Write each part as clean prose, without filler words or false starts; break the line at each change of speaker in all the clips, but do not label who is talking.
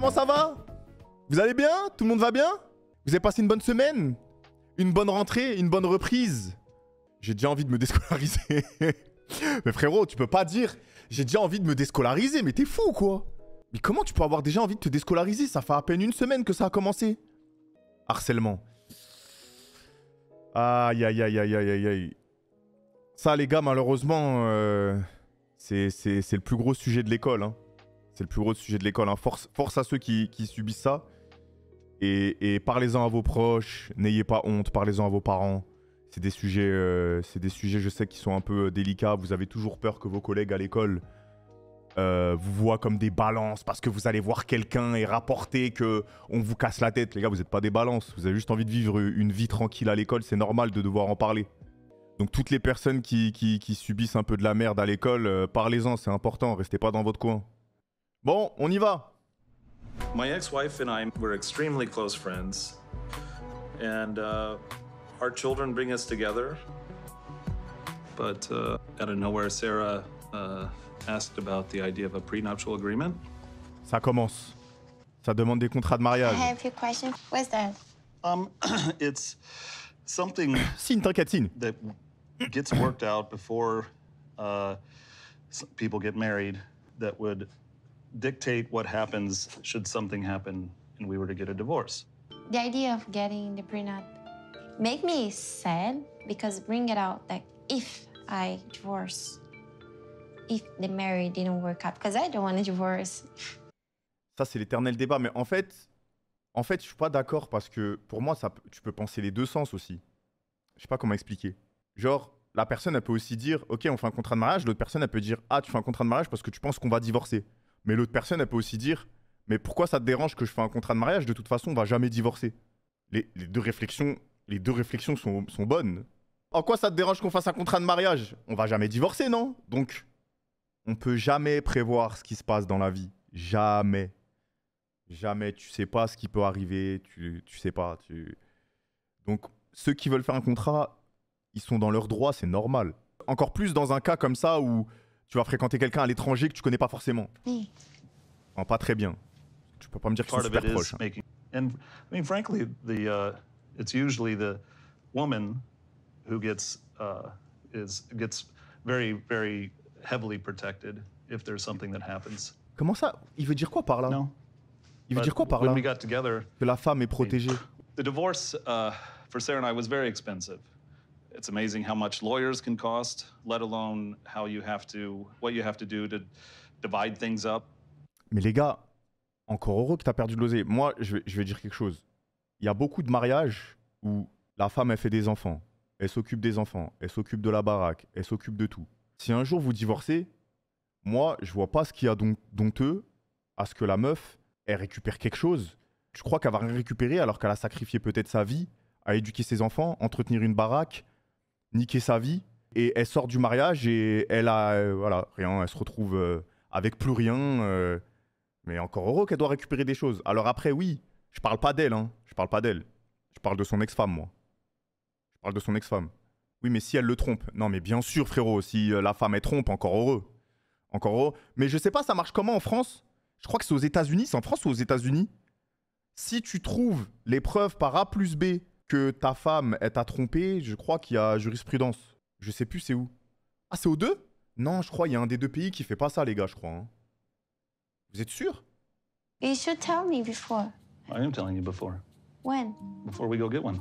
comment ça va? Vous allez bien? Tout le monde va bien? Vous avez passé une bonne semaine? Une bonne rentrée? Une bonne reprise? J'ai déjà envie de me déscolariser. Mais frérot, tu peux pas dire j'ai déjà envie de me déscolariser, mais t'es fou ou quoi? Mais comment tu peux avoir déjà envie de te déscolariser? Ça fait à peine une semaine que ça a commencé. Harcèlement. Aïe, aïe, aïe, aïe, aïe, aïe. Ça, les gars, malheureusement, c'est le plus gros sujet de l'école. Hein. C'est le plus gros sujet de l'école. Hein. Force à ceux qui subissent ça. Et parlez-en à vos proches. N'ayez pas honte. Parlez-en à vos parents. C'est des sujets, je sais, qui sont un peu délicats. Vous avez toujours peur que vos collègues à l'école vous voient comme des balances parce que vous allez voir quelqu'un et rapporter qu'on vous casse la tête. Les gars, vous n'êtes pas des balances. Vous avez juste envie de vivre une vie tranquille à l'école. C'est normal de devoir en parler. Donc toutes les personnes qui subissent un peu de la merde à l'école, parlez-en, c'est important, restez pas dans votre coin. Bon, on y va.
My ex-wife and I were extremely close friends, and our children bring us together. But out of nowhere, Sarah asked about the idea of a prenuptial agreement.
Ça commence. Ça demande des contrats de mariage.
I have a few questions. What's that?
It's something
Signe, t'inquiète, signe.
that gets worked out before people get married that would dictate what happens should something happen and we were to get a divorce.
The idea of getting the prenup make me sad because bring it out that if I divorce, if the marriage didn't work out, because I don't want to divorce.
Ça, c'est l'éternel débat, mais en fait, je suis pas d'accord parce que pour moi, tu peux penser les deux sens aussi. Je sais pas comment expliquer. Genre, la personne, elle peut aussi dire, ok, on fait un contrat de mariage. L'autre personne, elle peut dire, ah, tu fais un contrat de mariage parce que tu penses qu'on va divorcer. Mais l'autre personne, elle peut aussi dire, mais pourquoi ça te dérange que je fais un contrat de mariage? De toute façon, on va jamais divorcer. Les deux réflexions sont bonnes. En quoi ça te dérange qu'on fasse un contrat de mariage? On va jamais divorcer, non? Donc, on peut jamais prévoir ce qui se passe dans la vie. Jamais. Jamais. Tu sais pas ce qui peut arriver. Tu sais pas. Donc, ceux qui veulent faire un contrat, ils sont dans leurs droits, c'est normal. Encore plus dans un cas comme ça où tu vas fréquenter quelqu'un à l'étranger que tu connais pas forcément.
Oui.
Non, pas très bien. Tu peux pas me dire qu'ils sont super proches.
Making, and I mean, frankly, it's usually the woman who gets very, very heavily protected if there's something that happens.
Comment ça? Il veut dire quoi par là?
No.
Il veut dire quoi par
When
là?
we got together,
Que la femme est protégée.
the divorce for Sarah and I was very expensive. It's amazing how much lawyers can cost, let alone what you have to do to divide things up.
Mais les gars, encore heureux que tu as perdu de l'oseille. Moi, je vais dire quelque chose. Il y a beaucoup de mariages où la femme, elle fait des enfants. Elle s'occupe des enfants. Elle s'occupe de la baraque. Elle s'occupe de tout. Si un jour vous divorcez, moi, je vois pas ce qu'il y a d'honteux à ce que la meuf, elle récupère quelque chose. Je crois qu'elle va rien récupérer alors qu'elle a sacrifié peut-être sa vie à éduquer ses enfants, entretenir une baraque, niquer sa vie. Et elle sort du mariage et elle a, voilà, rien. Elle se retrouve avec plus rien. Mais encore heureux qu'elle doit récupérer des choses. Alors après, oui, je parle pas d'elle, hein. Je parle pas d'elle. Je parle de son ex-femme, moi. Je parle de son ex-femme. Oui, mais si elle le trompe. Non, mais bien sûr, frérot, si la femme elle trompe, encore heureux. Encore heureux. Mais je sais pas, ça marche comment en France? Je crois que c'est aux États-Unis. C'est en France ou aux États-Unis? Si tu trouves les preuves par A plus B que ta femme, elle t'a trompé, je crois qu'il y a jurisprudence. Je sais plus c'est où. Ah, c'est aux deux? Non, je crois qu'il y a un des deux pays qui fait pas ça, les gars, je crois. Hein. Vous êtes sûr?
You should tell me before.
I am telling you before
When?
we go get one.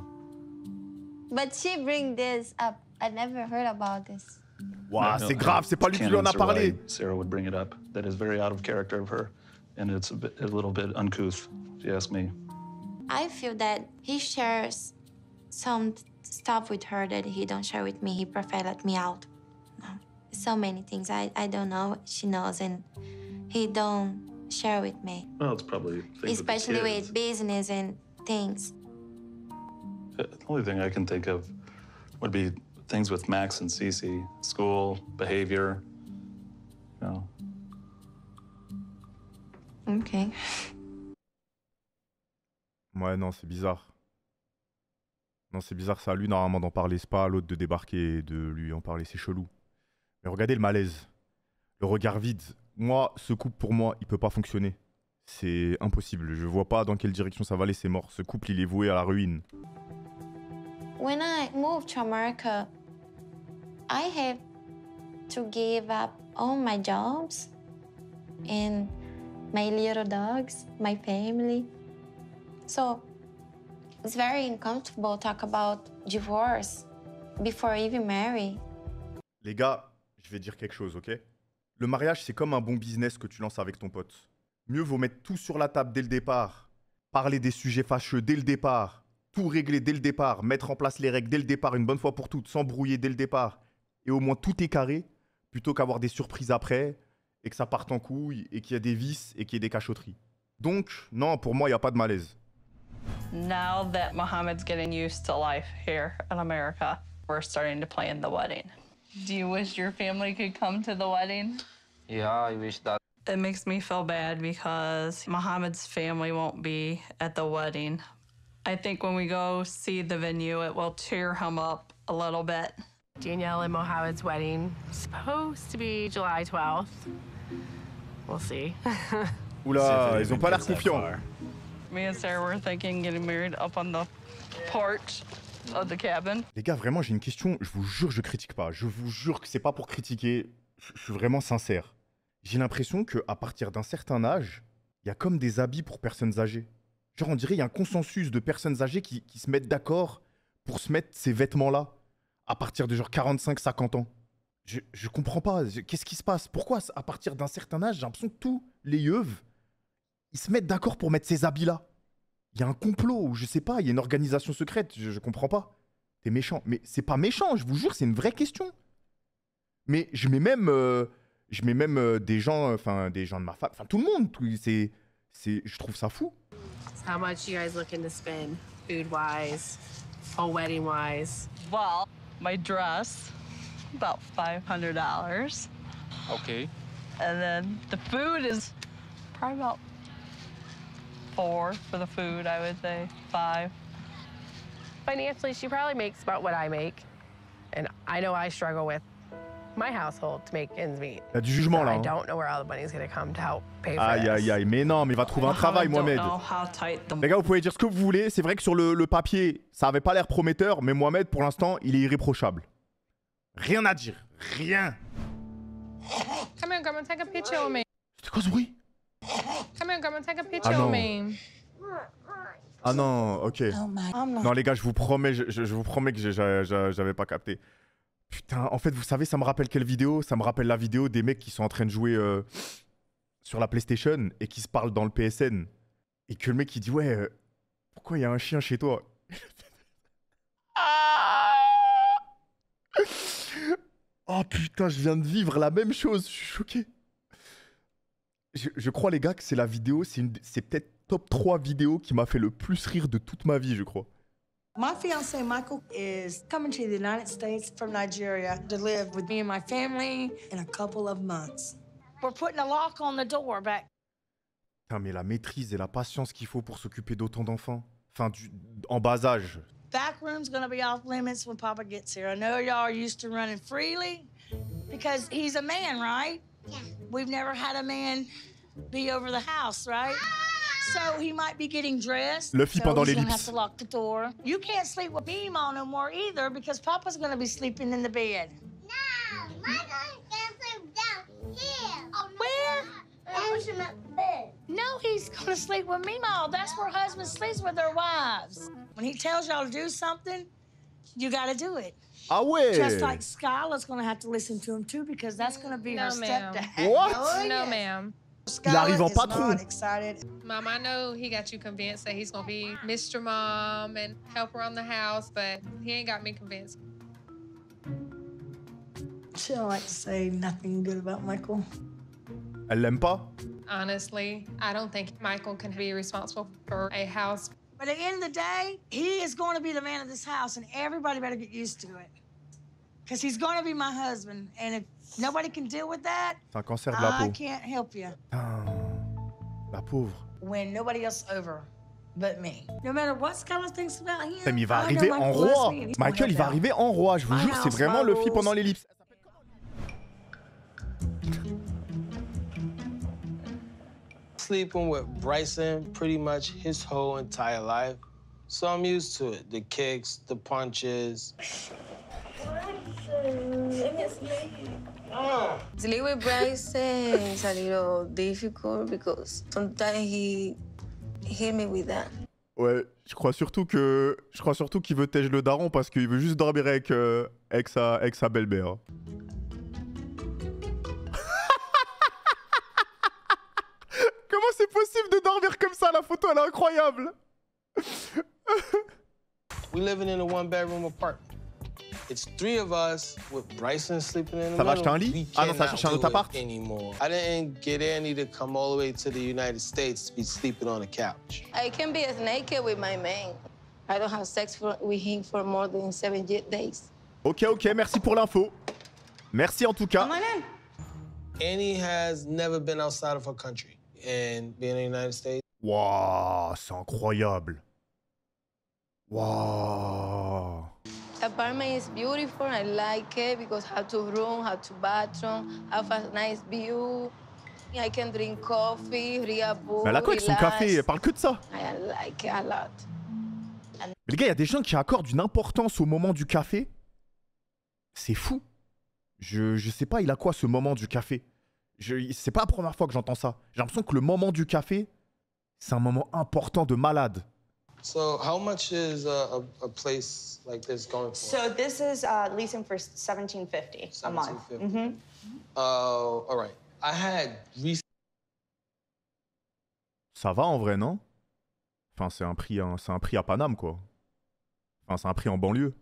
But she bring this up. I never heard about this.
Waouh,
No,
c'est grave, c'est pas lui qui lui en a
canons are
parlé.
why Sarah would bring it up. That is very out of character of her, and it's a little bit uncouth, if you ask me.
I feel that he shares some stuff with her that he don't share with me. He prefer let me out. No. So many things I don't know. She knows, and he don't share with me.
Well, it's probably things
Especially
with, the kids.
with business and things.
The only thing I can think of would be things with Max and Cece, school, behavior, you know.
Okay.
Ouais, non, c'est bizarre. Non, c'est bizarre, c'est à lui normalement d'en parler, c'est pas à l'autre de débarquer et de lui en parler, c'est chelou. Mais regardez le malaise. Le regard vide. Moi, ce couple, pour moi, il peut pas fonctionner. C'est impossible. Je vois pas dans quelle direction ça va aller, c'est mort. Ce couple, il est voué à la ruine.
When I moved to America, I have to give up all my jobs and my little dogs, my family. So it's very uncomfortable to talk about divorce before even marry.
Les gars, je vais dire quelque chose, ok? Le mariage, c'est comme un bon business que tu lances avec ton pote. Mieux vaut mettre tout sur la table dès le départ, parler des sujets fâcheux dès le départ, tout régler dès le départ, mettre en place les règles dès le départ, une bonne fois pour toutes, s'embrouiller dès le départ, et au moins tout est carré, plutôt qu'avoir des surprises après, et que ça parte en couille, et qu'il y a des vices, et qu'il y ait des cachotteries. Donc, non, pour moi, il n'y a pas de malaise.
Now that Mohammed's getting used to life here in America, we're starting to plan the wedding. Do you wish your family could come to the wedding?
Yeah, I wish that.
It makes me feel bad because Mohammed's family won't be at the wedding. I think when we go see the venue, it will cheer him up a little bit.
Danielle and Mohammed's wedding supposed to be July 12th. We'll see.
Oula, ils ont pas l'air confiants.
Me and Sarah were thinking getting married up on the porch of the cabin.
Les gars, vraiment, j'ai une question. Je vous jure, je critique pas. Je vous jure que c'est pas pour critiquer. Je suis vraiment sincère. J'ai l'impression qu'à partir d'un certain âge, il y a comme des habits pour personnes âgées. Genre, on dirait qu'il y a un consensus de personnes âgées qui se mettent d'accord pour se mettre ces vêtements-là à partir de genre 45-50 ans. Je comprends pas. Qu'est-ce qui se passe? Pourquoi, à partir d'un certain âge, j'ai l'impression que tous les yeux, ils se mettent d'accord pour mettre ces habits-là? Il y a un complot, ou je sais pas, il y a une organisation secrète, je comprends pas. T'es méchant. Mais c'est pas méchant, je vous jure, c'est une vraie question. Mais je mets même des gens, des gens de ma femme, tout le monde. Je trouve ça fou.
How much you guys looking to spend, food-wise, whole wedding-wise?
Well, my dress, about $500.
Okay.
And then the food is probably about $4 for the food, I would say, $5.
Financially, she probably makes about what I make. And I know I struggle with my household to make ends meet.
Il y a du jugement là.
I don't know where all the money's gonna come to help pay for
Aïe,
this.
aïe, aïe. Mais non, mais va trouver un travail, Mohamed. Les gars, vous pouvez dire ce que vous voulez. C'est vrai que sur le papier, ça avait pas l'air prometteur, mais Mohamed, pour l'instant, il est irréprochable. Rien à dire. Rien.
Come here, Grandma, take a picture with me.
C'était quoi ce bruit?
Come here, Grandma, take a picture
Ah non.
with me.
Ah non, ok. Non, les gars, je vous promets, je vous promets que j'avais pas capté. Putain, en fait, vous savez, ça me rappelle quelle vidéo? Ça me rappelle la vidéo des mecs qui sont en train de jouer sur la PlayStation et qui se parlent dans le PSN. Et que le mec, il dit, ouais, pourquoi il y a un chien chez toi? Oh putain, je viens de vivre la même chose, je suis choqué. Je crois, les gars, que c'est la vidéo, c'est peut-être top 3 vidéos qui m'a fait le plus rire de toute ma vie, je crois.
My fiance Michael is coming to the United States from Nigeria to live with me and my family in a couple of months. We're putting a lock on the door back.
Putain, mais la maîtrise et la patience qu'il faut pour s'occuper d'autant d'enfants. Enfin, en bas âge.
Back room's gonna be off limits when Papa gets here. I know y'all are used to running freely because he's a man, right? Yeah. We've never had a man be over the house, right? So he might be getting dressed.
Luffy
so
pendant
he's gonna
l'ellipse.
have to lock the door. You can't sleep with me, Mom, no more either because Papa's gonna be sleeping in the bed.
No, Michael can sleep down here.
Oh, where?
Push him at the bed.
No, he's gonna sleep with me, Mom. That's where husbands sleep with their wives. When he tells y'all to do something, you gotta do it.
Ah ouais.
Just like Skylar's gonna have to listen to him too because that's gonna be her
No, ma'am.
stepdad.
What?
Oh,
No,
yes.
ma'am.
Il arrive en
Skylar is
patron.
not excited.
Mom, I know he got you convinced that he's gonna be Mr. Mom and help around the house, but he ain't got me convinced.
She don't like to say nothing good about Michael.
Elle l'aime pas?
Honestly, I don't think Michael can be responsible for a house.
But at the end of the day, he is going to be the man of this house, and everybody better get used to it. Because he's going to be my husband, and if nobody can deal with that,
C'est un cancer de la
I
peau.
can't help you.
Putain, la pauvre.
When nobody else over but me. No matter what Skylar thinks about him,
Putain, mais il va
I know
arriver en
Michael loves
roi.
me, and he's gonna
Michael, il
help
va
out.
arriver en roi. Je vous
My
jure, c'est
house,
vraiment
my
Luffy
rules.
pendant l'ellipse.
sleeping with Bryson pretty much his whole entire life, so I'm used to it. The kicks, the punches.
Sleep with Bryson is a little difficult because sometimes he hit me with that.
Ouais, je crois surtout qu'il veut tège le daron parce qu'il veut juste dormir avec sa belle-mère. Comment c'est possible de dormir comme ça? La photo, elle est incroyable.
We living in a one-bedroom apartment. It's 3 of us with Bryson sleeping in the
Ça va
middle.
acheter un lit? Ah non, ça va chercher un autre appart?
Anymore. I didn't get Annie to come all the way to the United States to be sleeping on the couch.
I can be as naked with my man. I don't have sex with him for more than 7 days.
Ok, merci pour l'info. Merci en tout cas.
Annie has never been outside of her country, and being in the United States.
Waouh, c'est incroyable. Waouh.
The apartment is beautiful. I like it because have 2 rooms, have 2 bathrooms, have a nice view. I can drink coffee, read a book,
Mais elle a quoi avec son café? Elle parle que de ça.
I like it a lot.
Mais les gars, il y a des gens qui accordent une importance au moment du café. C'est fou. Je sais pas, il a quoi ce moment du café? C'est pas la première fois que j'entends ça. J'ai l'impression que le moment du café, c'est un moment important de malade.
So, how much is a place like this going for?
So this is leasing for $17.50 a month.
$17.50. All right. I had
Ça va en vrai, non? Enfin, c'est un prix à Paname, quoi. Enfin, c'est un prix en banlieue.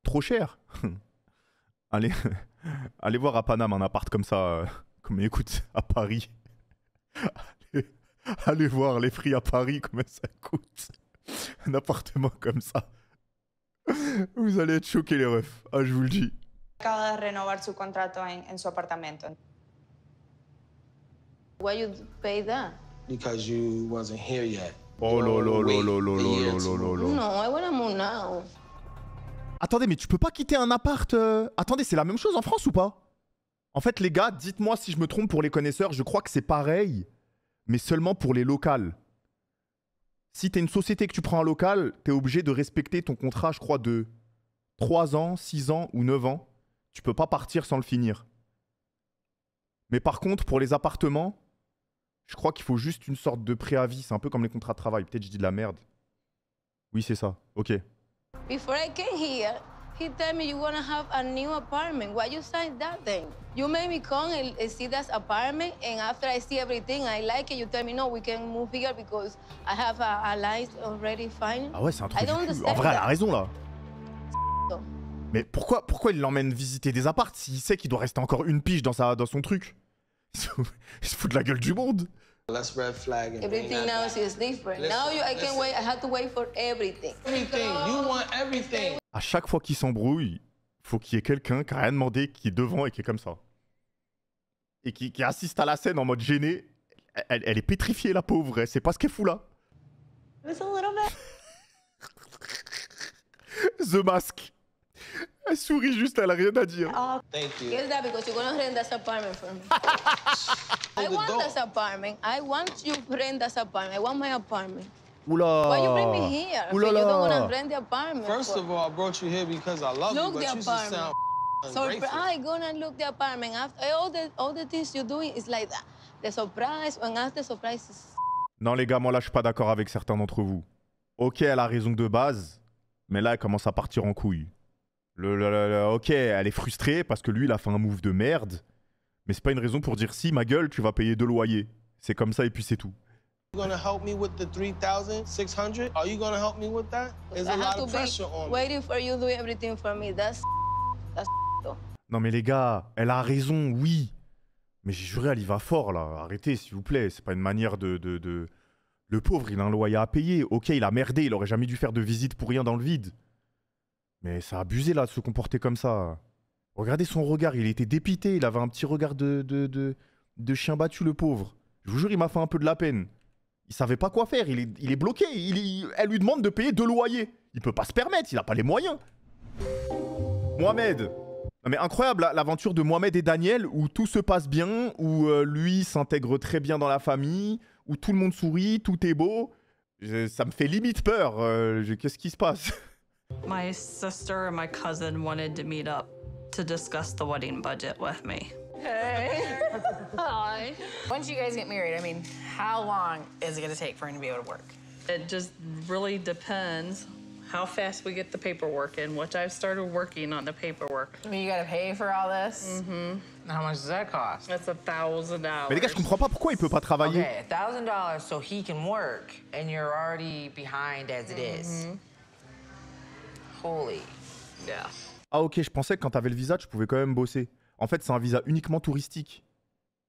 Trop cher. Allez voir à Paname un appart comme ça, comme écoute, à Paris. Allez voir les prix à Paris, combien ça coûte. Un appartement comme ça. Vous allez être choqués, les refs. Ah, je vous le dis.
Acaba de renovar su contrato en su apartamento.
Why you pay that?
Because you wasn't here yet.
Oh là là là là là là là là là.
No, I wanna move now.
Attendez, mais tu peux pas quitter un appart Attendez, c'est la même chose en France ou pas? En fait, les gars, dites-moi si je me trompe pour les connaisseurs, je crois que c'est pareil, mais seulement pour les locales. Si t'es une société que tu prends un local, t'es obligé de respecter ton contrat, je crois, de 3 ans, 6 ans ou 9 ans. Tu peux pas partir sans le finir. Mais par contre, pour les appartements, je crois qu'il faut juste une sorte de préavis. C'est un peu comme les contrats de travail. Peut-être je dis de la merde. Oui, c'est ça. Ok.
Before I came here, he told me you wanna have a new apartment. Why you sign that then? You made me come and see that apartment, and after I see everything, I like it. You tell me no, we can move here because I have a life already fine.
Ah ouais, c'est un truc
I
du
don't
cul. En
understand
vrai, elle a
that.
raison là. Mais pourquoi il l'emmène visiter des apparts s'il sait qu'il doit rester encore une pige dans son truc? Il se fout de la gueule du monde.
Let's red flag it.
Everything now is different. Now I can't wait. I have to wait for everything.
Everything. You want everything.
À chaque fois qu'il s'embrouille, faut qu'il y ait quelqu'un qui a rien demandé, qui est devant et qui est comme ça. Et qui assiste à la scène en mode gêné. Elle est pétrifiée, la pauvre. Elle sait pas ce qu'elle fout là.
Just a little bit.
The Mask. Elle sourit juste, elle a rien à dire.
Thank you.
Guess that because you're gonna rent that apartment for me. I want that apartment. I want you to rent that apartment. I want my apartment.
Oula.
Why you bring me here?
Oula
If you don't
la.
wanna rent the apartment.
First of all, I brought you here because I love you,
Look
but
the
you just
apartment.
sound
So
ungrateful.
I gonna look the apartment after all the things you're doing is like that. The surprise and after surprise is.
Non les gars, moi là je suis pas d'accord avec certains d'entre vous. Ok, elle a raison de base, mais là elle commence à partir en couille. Ok, elle est frustrée parce que lui il a fait un move de merde, mais c'est pas une raison pour dire si ma gueule tu vas payer 2 loyers. C'est comme ça et puis c'est tout.
You gonna help me with the 3,600? Are you gonna help me with that? There's
I
a lot
have to
of pressure on
be
me.
waiting for you to do everything for me. That's.
Non mais les gars, elle a raison, oui. Mais j'ai juré, elle y va fort là. Arrêtez s'il vous plaît, c'est pas une manière de... Le pauvre, il a un loyer à payer. Ok, il a merdé, il aurait jamais dû faire de visite pour rien dans le vide. Mais ça a abusé là de se comporter comme ça. Regardez son regard, il était dépité, il avait un petit regard de chien battu le pauvre. Je vous jure, il m'a fait un peu de la peine. Il savait pas quoi faire, il est bloqué. Elle lui demande de payer 2 loyers. Il peut pas se permettre, il a pas les moyens. Mohamed. Non mais incroyable l'aventure de Mohamed et Daniel où tout se passe bien, où lui s'intègre très bien dans la famille, où tout le monde sourit, tout est beau. Ça me fait limite peur. Qu'est-ce qui se passe?
My sister and my cousin wanted to meet up to discuss the wedding budget with me.
Hey. Hi. Once you guys get married, I mean, how long is it going to take for him to be able to work?
It just really depends how fast we get the paperwork in, which I've started working on the paperwork.
I mean, you got to pay for all this?
Mm-hmm.
How much does that cost?
That's $1,000.
Mais les gars, je comprends pas pourquoi il peut pas travailler.
Okay, $1,000 so he can work, and you're already behind as it is. Holy.
Yeah.
Ah ok, je pensais que quand t'avais le visa, tu pouvais quand même bosser. En fait, c'est un visa uniquement touristique.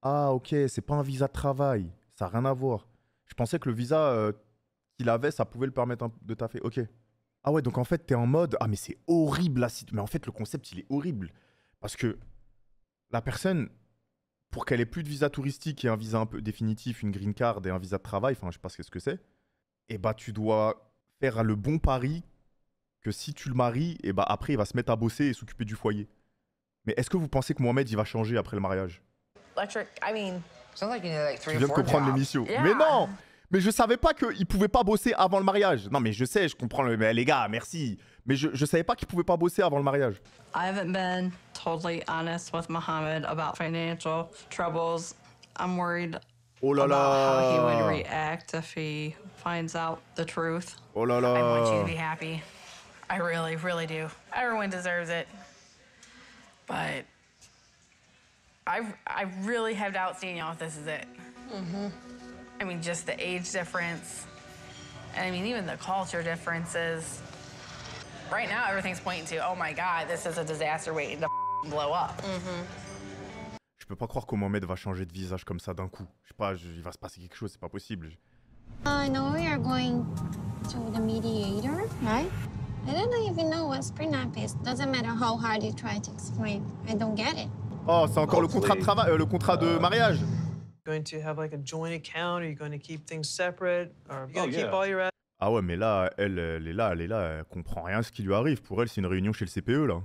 Ah ok, c'est pas un visa de travail. Ça n'a rien à voir. Je pensais que le visa qu'il avait, ça pouvait le permettre de taffer. Ok. Ah ouais, donc en fait, t'es en mode... Ah mais c'est horrible la situation. Mais en fait, le concept, il est horrible. Parce que la personne, pour qu'elle ait plus de visa touristique et un visa un peu définitif, une green card et un visa de travail, enfin je sais pas ce que c'est, et bah tu dois faire le bon pari que si tu le maries, et bah après il va se mettre à bosser et s'occuper du foyer. Mais est-ce que vous pensez que Mohamed il va changer après le mariage?
Electric, I mean,
sounds like you need like 3
Je
or
viens de
4
comprendre
jobs.
l'émission.
Yeah.
Mais non! Mais je savais pas qu'il pouvait pas bosser avant le mariage. Non mais je sais, je comprends. Mais les gars, merci. Mais je savais pas qu'il pouvait pas bosser avant le mariage.
I haven't been totally honest with Mohammed about financial troubles. I'm worried
Oh là
about how he
là!
would react if he finds out the truth.
Oh là
I want you to
là!
be happy. I really, really do. Everyone deserves it. But I really have doubts, Danielle, if this is it. I mean, just the age difference. And I mean, even the culture differences. Right now, everything's pointing to, oh my God, this is a disaster waiting to blow up.
Je peux pas croire que Mohamed va changer de visage comme ça d'un coup. Je sais pas, il va se passer quelque chose, c'est pas possible.
I know we are going to the mediator, right? I don't even know what prenup is. Doesn't matter how hard you try to explain. I don't get it.
Oh, c'est encore le contrat de travail, le contrat de mariage.
Going to have like a joint account? Are you going to keep things separate? Or are you going to
yeah.
keep all your
Ah ouais, mais là, elle est là, elle comprend rien ce qui lui arrive. Pour elle, c'est une réunion chez le CPE là.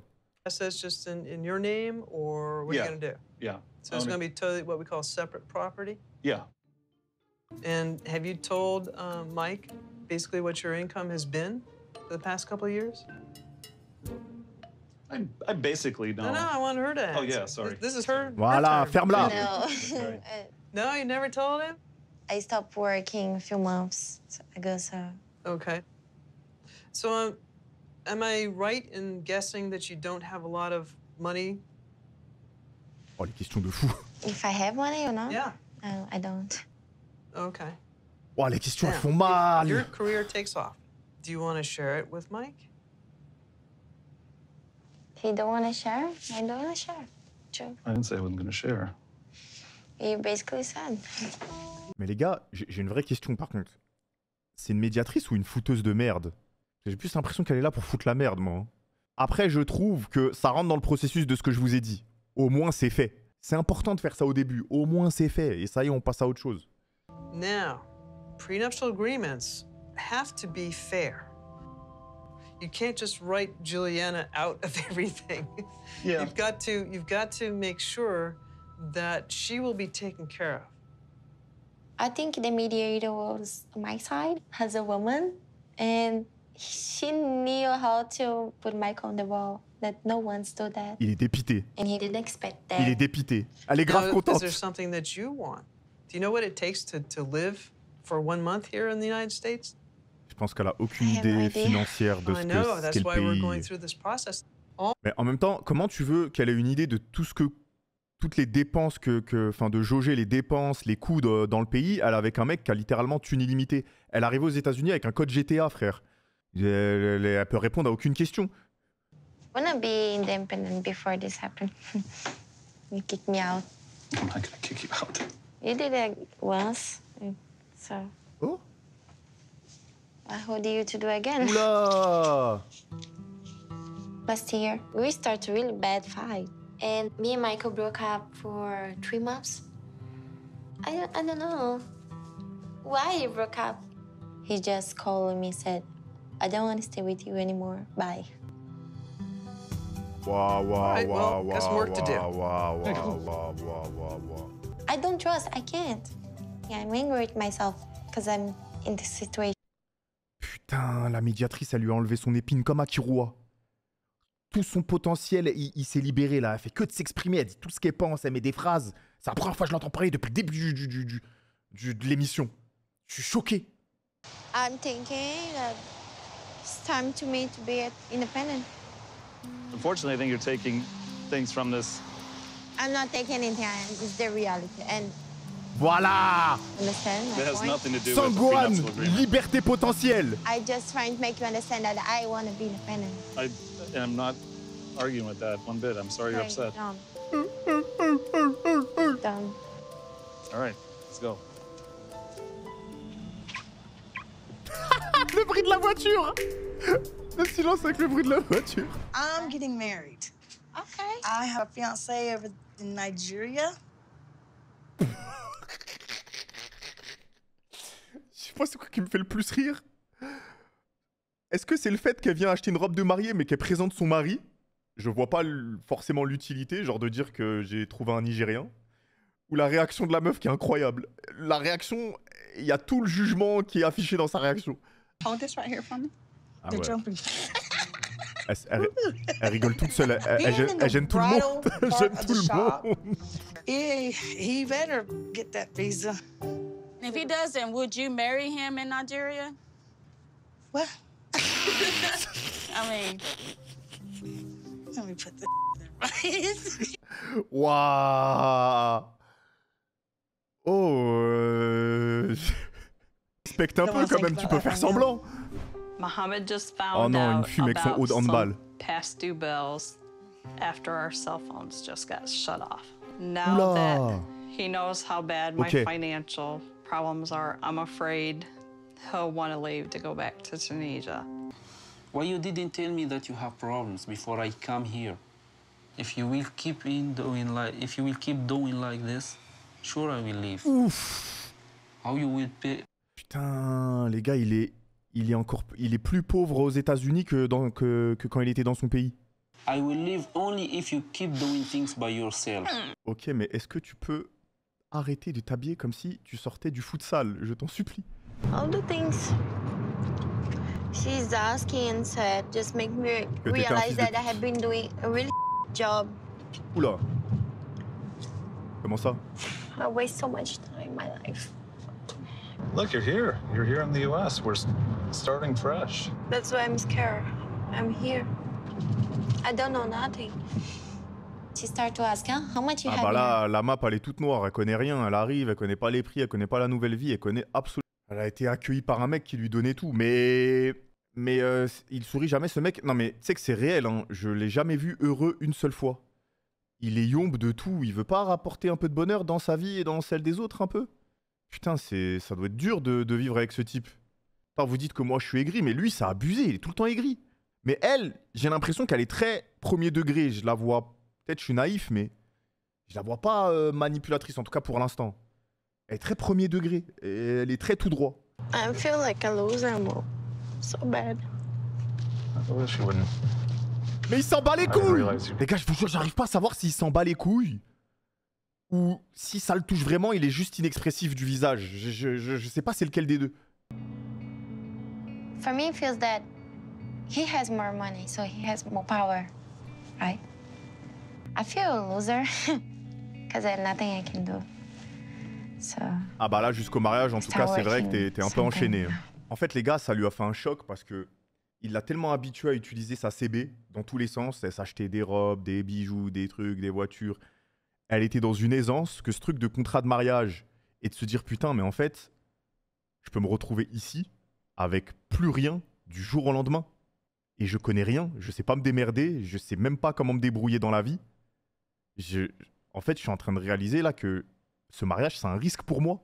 assets just in your name, or what are you going to do?
Yeah.
So it's going to be totally what we call separate property?
Yeah.
And have you told Mike basically what your income has been for the past couple of years?
I basically know.
No, I want her to answer.
Oh, yeah, sorry.
This is her.
Voilà,
her turn.
ferme-la.
No.
No, you never told him?
I stopped working a few months ago, so.
Okay. So am I right in guessing that you don't have a lot of money?
Oh, les questions de fou.
If I have money or not?
Yeah.
No, I don't.
Okay.
Oh, les questions, elles
Now,
font
if
mal.
your career takes off, do you want to share it with Mike?
He don't want to share? I don't want to share. True.
I didn't say I wasn't going to share.
You basically said.
Mais les gars, j'ai une vraie question par contre. C'est une médiatrice ou une fouteuse de merde? J'ai plus l'impression qu'elle est là pour foutre la merde, moi. Après, je trouve que ça rentre dans le processus de ce que je vous ai dit. Au moins, c'est fait. C'est important de faire ça au début. Au moins, c'est fait. Et ça y est, on passe à autre chose.
Now, prenuptial agreements have to be fair. You can't just write Juliana out of everything.
Yeah.
You've got to make sure that she will be taken care of.
I think the mediator was my side as a woman, and she knew how to put Mike on the wall. That no one's do that.
Il est dépité.
And he didn't expect that.
Il est dépité. Elle est grave
Now,
contente.
Is there something that you want? Do you know what it takes to live for 1 month here in the United States?
Je pense qu'elle a aucune
I have no
idée
idea.
financière de
I
ce
know,
qu'est
that's
le
why we're going
pays.
through this process.
Mais en même temps, comment tu veux qu'elle ait une idée de tout ce que, toutes les dépenses enfin, de jauger les dépenses, les coûts dans le pays, elle avec un mec qui a littéralement thune illimitée. Elle arrive aux États-Unis avec un code GTA, frère. Elle peut répondre à aucune question.
I wanna be independent before this happened. You kicked me out.
I'm not going to kick you out.
You did it once, so.
Oh.
How do you to do again?
Oula!
Last year, we started a really bad fight. And me and Michael broke up for 3 months. I don't know why you broke up. He just called me and said, I don't want to stay with you anymore. Bye.
Waouh, waouh,
right, well,
waouh,
got some work to do.
waouh, waouh, waouh, waouh, waouh, waouh.
I don't trust. I can't. Yeah, I'm angry with myself because I'm in this situation.
Putain, la médiatrice, elle lui a enlevé son épine comme à Kirua. Tout son potentiel, il s'est libéré là. Elle fait que de s'exprimer, elle dit tout ce qu'elle pense, elle met des phrases. C'est la première fois que je l'entends parler depuis le début de l'émission. Je suis choqué.
I'm thinking that it's time to me to be independent.
Unfortunately, I think you're taking things from this.
I'm not taking anything, it's the reality. And
Voilà.
understand my
It has
point?
nothing to do with the
Sangwan,
prenuptial agreement.
liberté potentielle.
I just trying to make you understand that I want to be independent.
I am not arguing with that one bit. I'm sorry you're upset.
Done. Done.
All right, let's go.
Le bruit de la voiture. Le silence avec le bruit de la voiture.
I'm getting married.
Okay.
I have a fiance over in Nigeria.
Je sais pas c'est quoi qui me fait le plus rire. Est-ce que c'est le fait qu'elle vient acheter une robe de mariée mais qu'elle présente son mari? Je vois pas forcément l'utilité, genre de dire que j'ai trouvé un Nigérien. Ou la réaction de la meuf qui est incroyable. La réaction, il y a tout le jugement qui est affiché dans sa réaction.
Hold this right here for me.
Ah
They're
ouais.
jumping.
Elle rigole toute seule, elle gêne tout le monde. Elle gêne tout le monde.
He better get that visa.
If he doesn't, would you marry him in Nigeria?
What?
I mean,
Let me put the right.
Waouh. Oh. Respecte un peu quand même, tu peux faire semblant.
Mohammed just
Oh
found
non, une
out
fume avec son haut
about
de handball.
some past due bills after our cell phones just got shut off. Now
Oula.
that he knows how bad my
Okay.
financial problems are, I'm afraid he'll want to leave to go back to Tunisia.
Why you didn't tell me that you have problems before I come here? If you will keep doing like this, sure I will leave.
Ouf.
How you will pay?
Putain, les gars, il est plus pauvre aux États-Unis que quand il était dans son pays.
I will leave only if you keep doing things by yourself.
Ok, mais est-ce que tu peux arrêter de t'habiller comme si tu sortais du futsal? Je t'en supplie.
All the things she's asking and said just make me
Que t'étais un
realize
fils de
that I have been doing a really job.
Oula. Comment ça?
I waste so much time in my life.
Look, you're here. You're here in the U.S. We're starting fresh.
That's why I'm scared. I'm here. I don't know nothing. She started to ask, how much you
Ah
have
bah
here?
là, la map, elle est toute noire. Elle connaît rien. Elle arrive, elle connaît pas les prix, elle connaît pas la nouvelle vie, elle connaît absolument. Elle a été accueillie par un mec qui lui donnait tout. Mais il sourit jamais, ce mec. Non mais tu sais que c'est réel, hein. Je l'ai jamais vu heureux une seule fois. Il est yombe de tout. Il veut pas rapporter un peu de bonheur dans sa vie et dans celle des autres un peu? Putain, ça doit être dur de vivre avec ce type. Enfin, vous dites que moi je suis aigri, mais lui, ça a abusé. Il est tout le temps aigri. Mais elle, j'ai l'impression qu'elle est très premier degré. Je la vois. Peut-être je suis naïf, mais je la vois pas manipulatrice, en tout cas pour l'instant. Elle est très premier degré. Et elle est très tout droit.
I feel like a loser, Mo. So bad.
I wish you wouldn't.
Mais il s'en bat les
I
couilles!
realize you-
Les gars, je vous jure, j'arrive pas à savoir s'il s'en bat les couilles. Ou si ça le touche vraiment, il est juste inexpressif du visage. Je sais pas c'est lequel des deux.
For me, it feels that he has more money, so he has more power, right? I feel a loser because there's nothing I can do. So,
Ah bah là, jusqu'au mariage, en tout cas, c'est vrai que t'es un peu
Something.
enchaîné. hein. En fait, les gars, ça lui a fait un choc parce que il l'a tellement habitué à utiliser sa CB dans tous les sens. Elle s'achetait des robes, des bijoux, des trucs, des voitures. Elle était dans une aisance que ce truc de contrat de mariage et de se dire putain, mais en fait, je peux me retrouver ici avec plus rien du jour au lendemain. Et je connais rien, je sais pas me démerder, je sais même pas comment me débrouiller dans la vie. En fait, je suis en train de réaliser là que ce mariage, c'est un risque pour moi.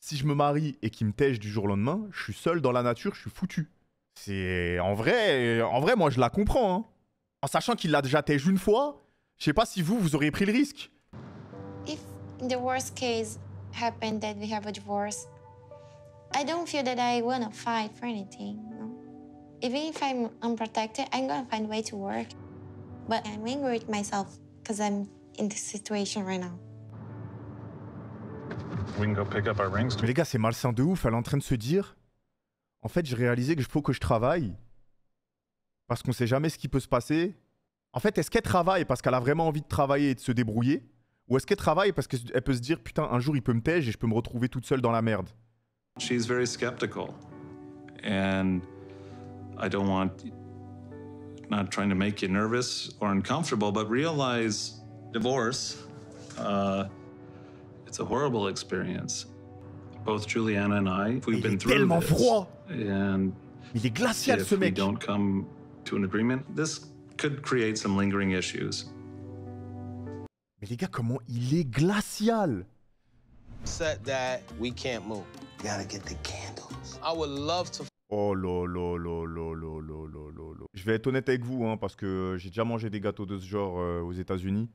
Si je me marie et qu'il me tèche du jour au lendemain, je suis seul dans la nature, je suis foutu. C'est en vrai, moi je la comprends. Hein. En sachant qu'il l'a déjà tèche une fois, je sais pas si vous auriez pris le risque.
if the worst case happened that we have a divorce, I don't feel that I want to fight for anything. No? Even if I'm unprotected, I'm going to find a way to work. But I'm angry with myself because I'm in this situation right now.
We can go pick up our rings.
Mais les gars, c'est malsain de ouf. Elle est en train de se dire, en fait, j'ai réalisé que faut que je travaille parce qu'on sait jamais ce qui peut se passer. En fait, est-ce qu'elle travaille parce qu'elle a vraiment envie de travailler et de se débrouiller, ou est-ce qu'elle travaille parce qu'elle peut se dire, putain, un jour il peut me tège et je peux me retrouver toute seule dans la merde.
She's very skeptical, and I don't want, not trying to make you nervous or uncomfortable, but realize divorce, it's a horrible experience. Both Juliana and I, we've been through
tellement
this.
Froid.
And
il est glacial ce mec.
If we don't come to an agreement, this could create some lingering issues.
Mais les gars, comment il est glacial.
Set that we can't move. Gotta get the candles. I would love to.
Oh lolo. Je vais être honnête avec vous, hein, parce que j'ai déjà mangé des gâteaux de ce genre aux États-Unis.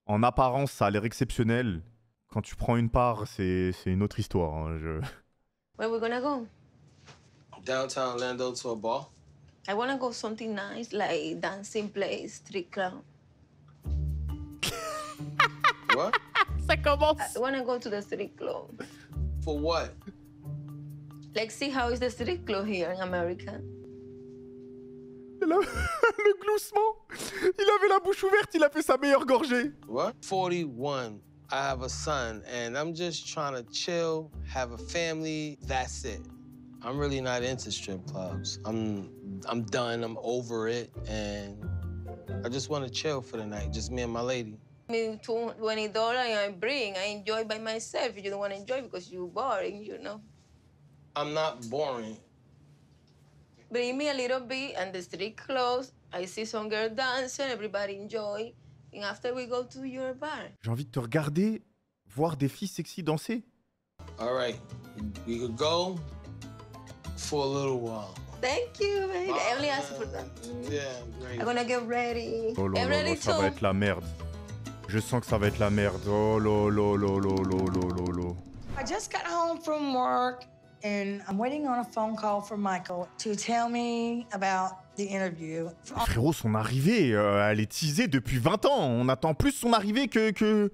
En apparence, ça a l'air exceptionnel. Quand tu prends une part, c'est une autre histoire. Hein,
Where we gonna go?
Downtown Orlando to a bar.
I wanna go something nice, like dancing place, street club.
What?
Ça commence.
I wanna go to the street club.
For what?
Like, see how is the street club here in America?
Le gloussement. Il avait la bouche ouverte, il a fait sa meilleure gorgée.
What? 41. I have a son, and I'm just trying to chill, have a family. That's it. I'm really not into strip clubs. I'm done. I'm over it, and I just want to chill for the night, just me and my lady.
Me $20 I bring. I enjoy by myself. You don't want to enjoy because you're boring, you know.
I'm not boring.
Bring me a little bit, and the street closed. I see some girl dancing, everybody enjoy. And after we go to your bar.
J'ai envie de te regarder, voir des filles sexy danser.
All right, we could go for a little while.
Thank you, baby. I only asked for that.
Yeah, great.
I'm gonna get ready.
Oh
Get ready
ça
too.
va être la merde. Je sens que ça va être la merde. Oh lolo.
I just got home from work and I'm waiting on a phone call from Michael to tell me about the interview.
Frérot, son arrivée, elle est teasée depuis 20 ans. On attend plus son arrivée que...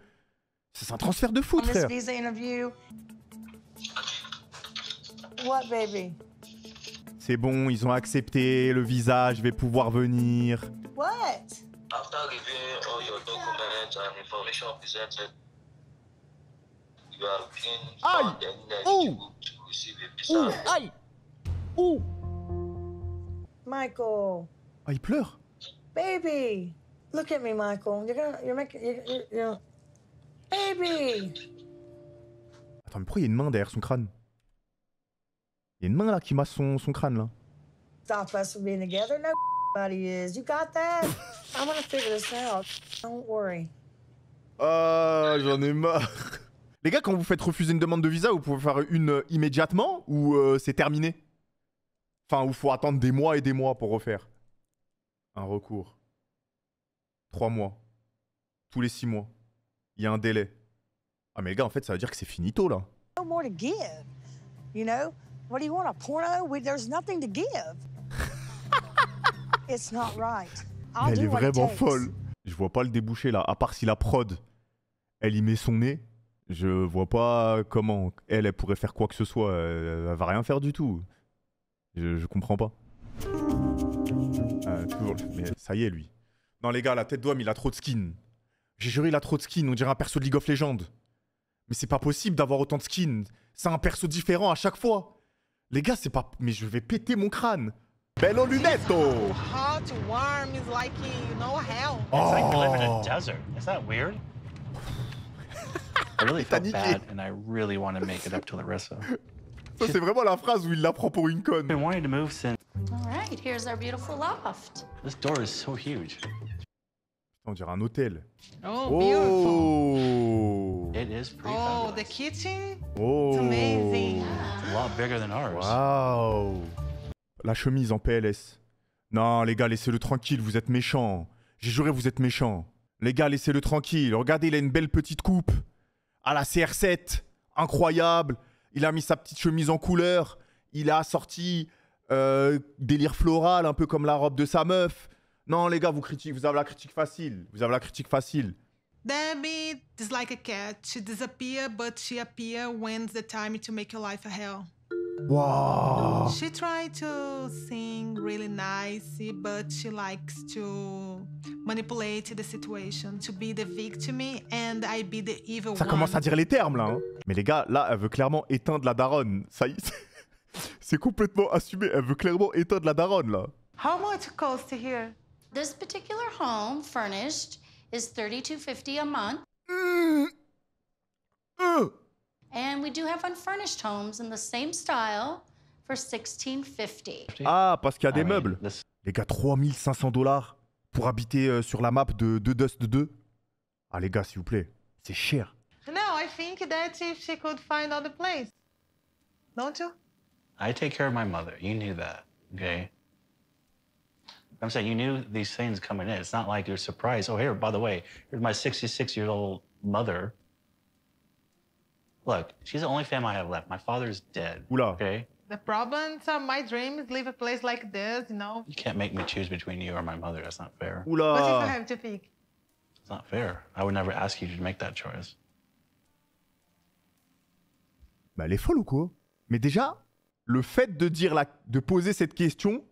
C'est un transfert de foot,
On this
frère.
visa interview. What, baby?
C'est bon, ils ont accepté le visa, je vais pouvoir venir.
What?
After reviewing all your documents and information presented, you have been found eligible to receive a visa.
Aïe! Ouh!
Michael.
Ah, il pleure.
Baby. Look at me, Michael. You're Baby.
Attends, mais pourquoi il y a une main derrière son crâne? Il y a une main là qui masse son crâne là.
Stop us from being together. Nobody is. You got that? I'm gonna figure this out. Don't worry.
Ah, j'en ai marre. Les gars, quand vous faites refuser une demande de visa, vous pouvez faire une immédiatement ou c'est terminé? Enfin, il faut attendre des mois et des mois pour refaire. Un recours. 3 mois. Tous les 6 mois. Il y a un délai. Ah mais les gars, en fait, ça veut dire que c'est finito là.
No more to give. You know? What do you want, a porno? There's nothing to give. It's not right. I'll
Elle
do
est
what it
vraiment
takes.
folle. Je vois pas le débouché là. À part si la prod, elle y met son nez. Je vois pas comment elle pourrait faire quoi que ce soit. Elle va rien faire du tout. Je comprends pas. Toujours, mais ça y est, lui. Non, les gars, la tête d'homme, il a trop de skin. J'ai juré, il a trop de skin. On dirait un perso de League of Legends. Mais c'est pas possible d'avoir autant de skins. C'est un perso différent à chaque fois. Les gars, c'est pas... Mais je vais péter mon crâne. Bello Lunetto.
Hot, warm, is like, you know, hell.
It's like we live in
a desert. Is that weird? I really felt bad, and I really want to make it up to Larissa.
Ça, c'est vraiment la phrase où il la prend pour une conne.
I've been wanting to move since.
All right, here's our beautiful loft.
This door is so huge.
On dirait un hôtel.
Oh, beautiful.
Oh.
It is pretty
Oh, the kitchen?
Oh.
It's amazing.
It's a lot bigger than ours.
Waouh. La chemise en PLS. Non, les gars, laissez-le tranquille, vous êtes méchants. J'ai juré, vous êtes méchants. Les gars, laissez-le tranquille. Regardez, il a une belle petite coupe. À la CR7. Incroyable. Il a mis sa petite chemise en couleur. Il a sorti délire floral, un peu comme la robe de sa meuf. Non, les gars, vous avez la critique facile. Vous avez la critique facile.
Debbie is like a cat. She disappears, but she appears when the time to make your life a hell.
Wow.
She tried to sing really nice, but she likes to manipulate the situation, to be the victim, and I be the evil
Ça
one.
commence à dire les termes là. Hein. Mais les gars, là, elle veut clairement éteindre la daronne. Ça y est, c'est complètement assumé. Elle veut clairement éteindre la daronne là.
How much it costs here?
This particular home, furnished, is $32.50 a month. And we do have unfurnished homes in the same style for $16.50.
Ah, parce qu'il y a des meubles. Les gars, 3500 $ pour habiter sur la map de Dust 2. Ah les gars, s'il vous plaît, c'est cher.
No, I think that if she could find other place. Don't you?
I take care of my mother. You knew that, okay? I'm saying you knew these things coming in. It's not like you're surprised. Oh, here, by the way, here's my 66-year-old mother. Look, she's the only family I have left. My father's dead.
Oula.
Okay?
The problem, so my dream is live a place like this, you know.
You can't make me choose between you or my mother. That's not fair.
Oula.
What if I have to pick?
It's not fair. I would never ask you to make that choice.
Mais elle est folle ou quoi? Mais déjà, le fait de dire de poser cette question,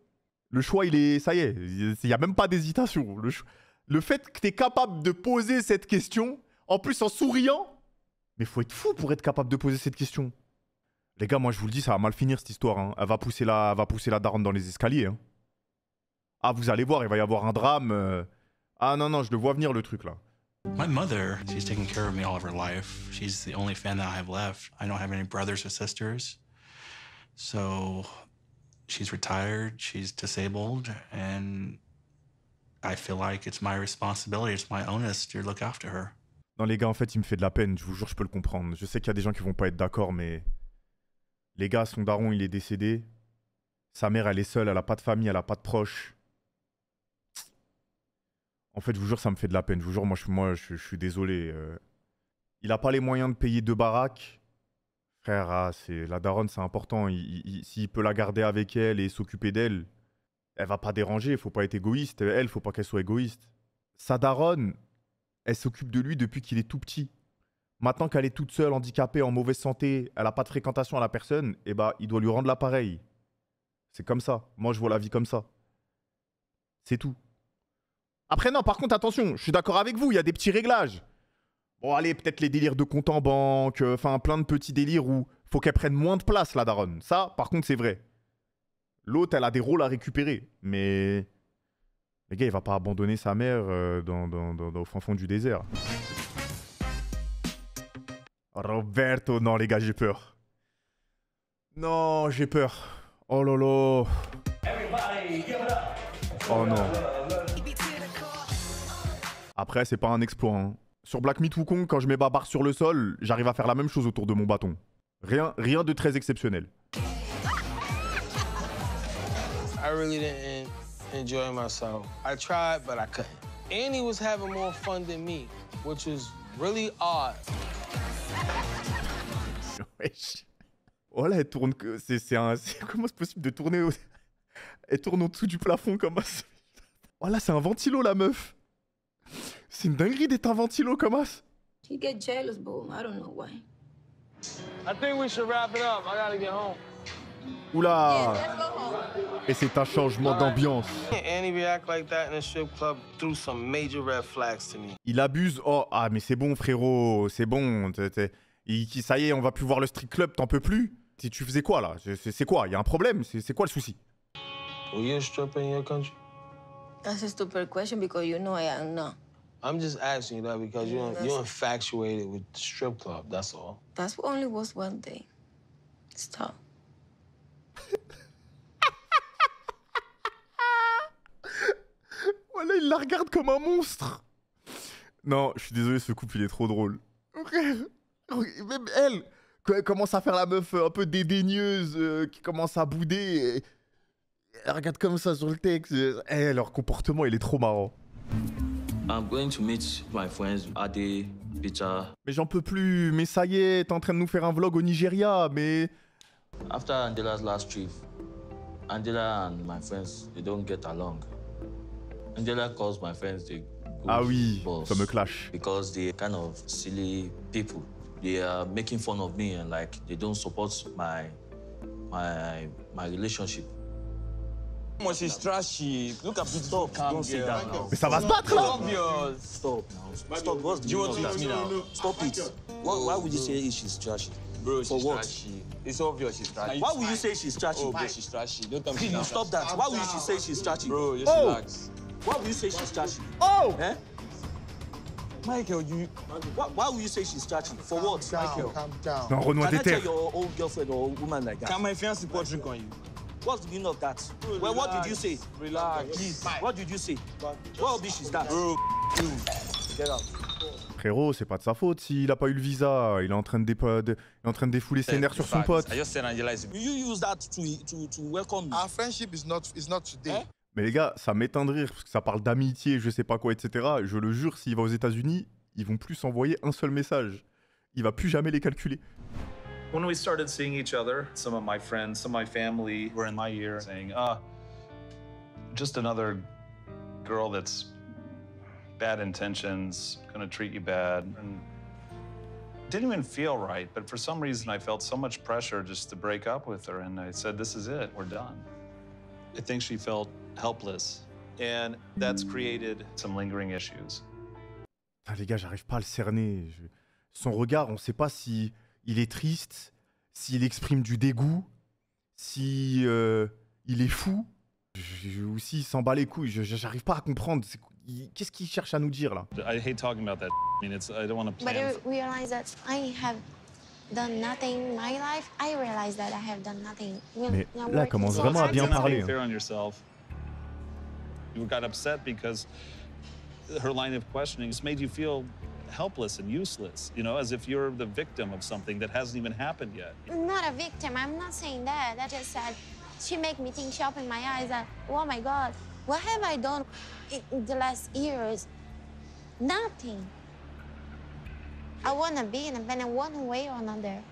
le choix, il est... Ça y est, il n'y a même pas d'hésitation. Le fait que tu es capable de poser cette question, en plus en souriant, mais faut être fou pour être capable de poser cette question. Les gars, moi je vous le dis, ça va mal finir cette histoire. Hein. Elle va pousser la daronne dans les escaliers. Hein. Ah, vous allez voir, il va y avoir un drame. Ah non, non, je le vois venir le truc là.
My mother, she's taken care of me all of her life. She's the only fan that I have left. I don't have any brothers or sisters. So she's retired, she's disabled, and I feel like it's my responsibility, it's my onus to look after her.
Non les gars, en fait, il me fait de la peine, je vous jure, je peux le comprendre. Je sais qu'il y a des gens qui vont pas être d'accord, mais... Les gars, son daron, il est décédé. Sa mère, elle est seule, elle a pas de famille, elle a pas de proches. En fait, je vous jure, ça me fait de la peine. Je vous jure, moi, je suis désolé. Il a pas les moyens de payer 2 baraques. Frère, la daronne, c'est important. S'il peut la garder avec elle et s'occuper d'elle, elle va pas déranger, faut pas être égoïste. Elle, faut pas qu'elle soit égoïste. Sa daronne... Elle s'occupe de lui depuis qu'il est tout petit. Maintenant qu'elle est toute seule, handicapée, en mauvaise santé, elle n'a pas de fréquentation à la personne, eh ben, il doit lui rendre l'appareil. C'est comme ça. Moi, je vois la vie comme ça. C'est tout. Après, non, par contre, attention, je suis d'accord avec vous, il y a des petits réglages. Bon, allez, peut-être les délires de compte en banque, enfin, plein de petits délires où faut qu'elle prenne moins de place, la daronne. Ça, par contre, c'est vrai. L'autre, elle a des rôles à récupérer, mais... Le gars, il va pas abandonner sa mère au fin fond du désert. Roberto, non les gars, j'ai peur. Non, j'ai peur. Oh lolo. Oh non. Après, c'est pas un exploit. Hein. Sur Black Myth Wukong, quand je mets ma barre sur le sol, j'arrive à faire la même chose autour de mon bâton. Rien de très exceptionnel.
I really didn't enjoy myself. I tried, but I couldn't. Annie was having more fun than me, which was really odd.
Wesh. Oh là, elle tourne... Comment c'est possible de tourner... Elle tourne en dessous du plafond comme ça. Oh là, c'est un ventilo, la meuf. C'est une dinguerie d'être un ventilo comme ça.
He get jealous, boo. I don't know why.
I think we should wrap it up. I gotta get home.
Oula. Et c'est un changement d'ambiance.
Annie react like that in a strip club threw some major red flags to me.
Il abuse. Oh, ah, mais c'est bon, frérot. C'est bon. Ça y est, on va plus voir le strip club, t'en peux plus. Tu faisais quoi, là? C'est quoi? Il y a un problème? C'est quoi le souci?
Were you a stripper in your country?
That's a stupid question because you know I am not.
I'm just asking you that because you're infatuated with the strip club, that's all.
That only was one day. Stop.
Voilà, il la regarde comme un monstre. Non, je suis désolé, ce couple, il est trop drôle. Même elle, quand elle commence à faire la meuf un peu dédaigneuse, qui commence à bouder, elle regarde comme ça sur le texte. Leur comportement, il est trop marrant.
I'm going to meet my friends Ade, Peter.
Mais j'en peux plus, mais ça y est, t'es en train de nous faire un vlog au Nigeria, mais...
After Angela's last trip, Angela and my friends, they don't get along. Angela calls my friends, they
Ah oui,
boss.
fameux clash.
Because they're kind of silly people. They are making fun of me and like they don't support my relationship.
Moi, she's trashy. Look at this dog. Don't say that now.
Mais ça va se battre là.
Stop now. Stop. What's the meaning of that?
No.
Stop it. Why would you say she's trashy?
Bro,
For
she's
what?
trashy. It's obvious she's trashy.
Why would you say she's trashy?
Oh, bro, she's trashy. Don't tell me
Please,
she's
you stop that. Why would you say she's trashy?
Bro, just
Oh!
relax.
Why would you say she's trashy?
Oh!
Eh?
Michael, you...
Why would you say she's trashy? For what?
Michael, calm down.
Non, Renoir
Can I tell
déterre.
your old girlfriend or woman like that?
Can my fiancé pour drink on you?
What's the meaning of that? Well, what did you say?
Relax.
Please, what did you say? What rubbish is that?
Bro,
Get out.
Frérot, c'est pas de sa faute s'il a pas eu le visa. Il est en train de, il est en train de défouler ses nerfs sur son pote.
I just said Angela is...
You use that to welcome me.
Our friendship is not today.
Mais les gars, ça m'éteint de rire parce que ça parle d'amitié, je sais pas quoi, etc. Je le jure, s'il va aux États-Unis, ils vont plus envoyer un seul message. Il va plus jamais les calculer.
When we started seeing each other, some of my friends, some of my family were in my ear saying, just another girl that's bad intentions, gonna treat you bad. And it didn't even feel right, but for some reason I felt so much pressure just to break up with her, and I said, this is it, we're done. I think she felt helpless, and that's created some lingering issues.
Ah, les gars, j'arrive pas à le cerner. Son regard, on sait pas si il est triste, s'il exprime du dégoût, si il est fou, ou s'il s'en bat les couilles. J'arrive pas à comprendre. Qu'est-ce qu'il cherche à nous dire là?
I hate talking about that. I mean, I don't want to
But
plan.
I realize that I have done nothing in my life. I realize that I have done nothing.
Mais là, commence vraiment à bien parler.
You're not being fair on yourself. You got upset because her line of questioning just made you feel helpless and useless, you know, as if you're the victim of something that hasn't even happened yet.
I'm not a victim. I'm not saying that. I just said she made me think, she opened my eyes that, oh my God, what have I done in the last years? Nothing. I want to be independent one way or another.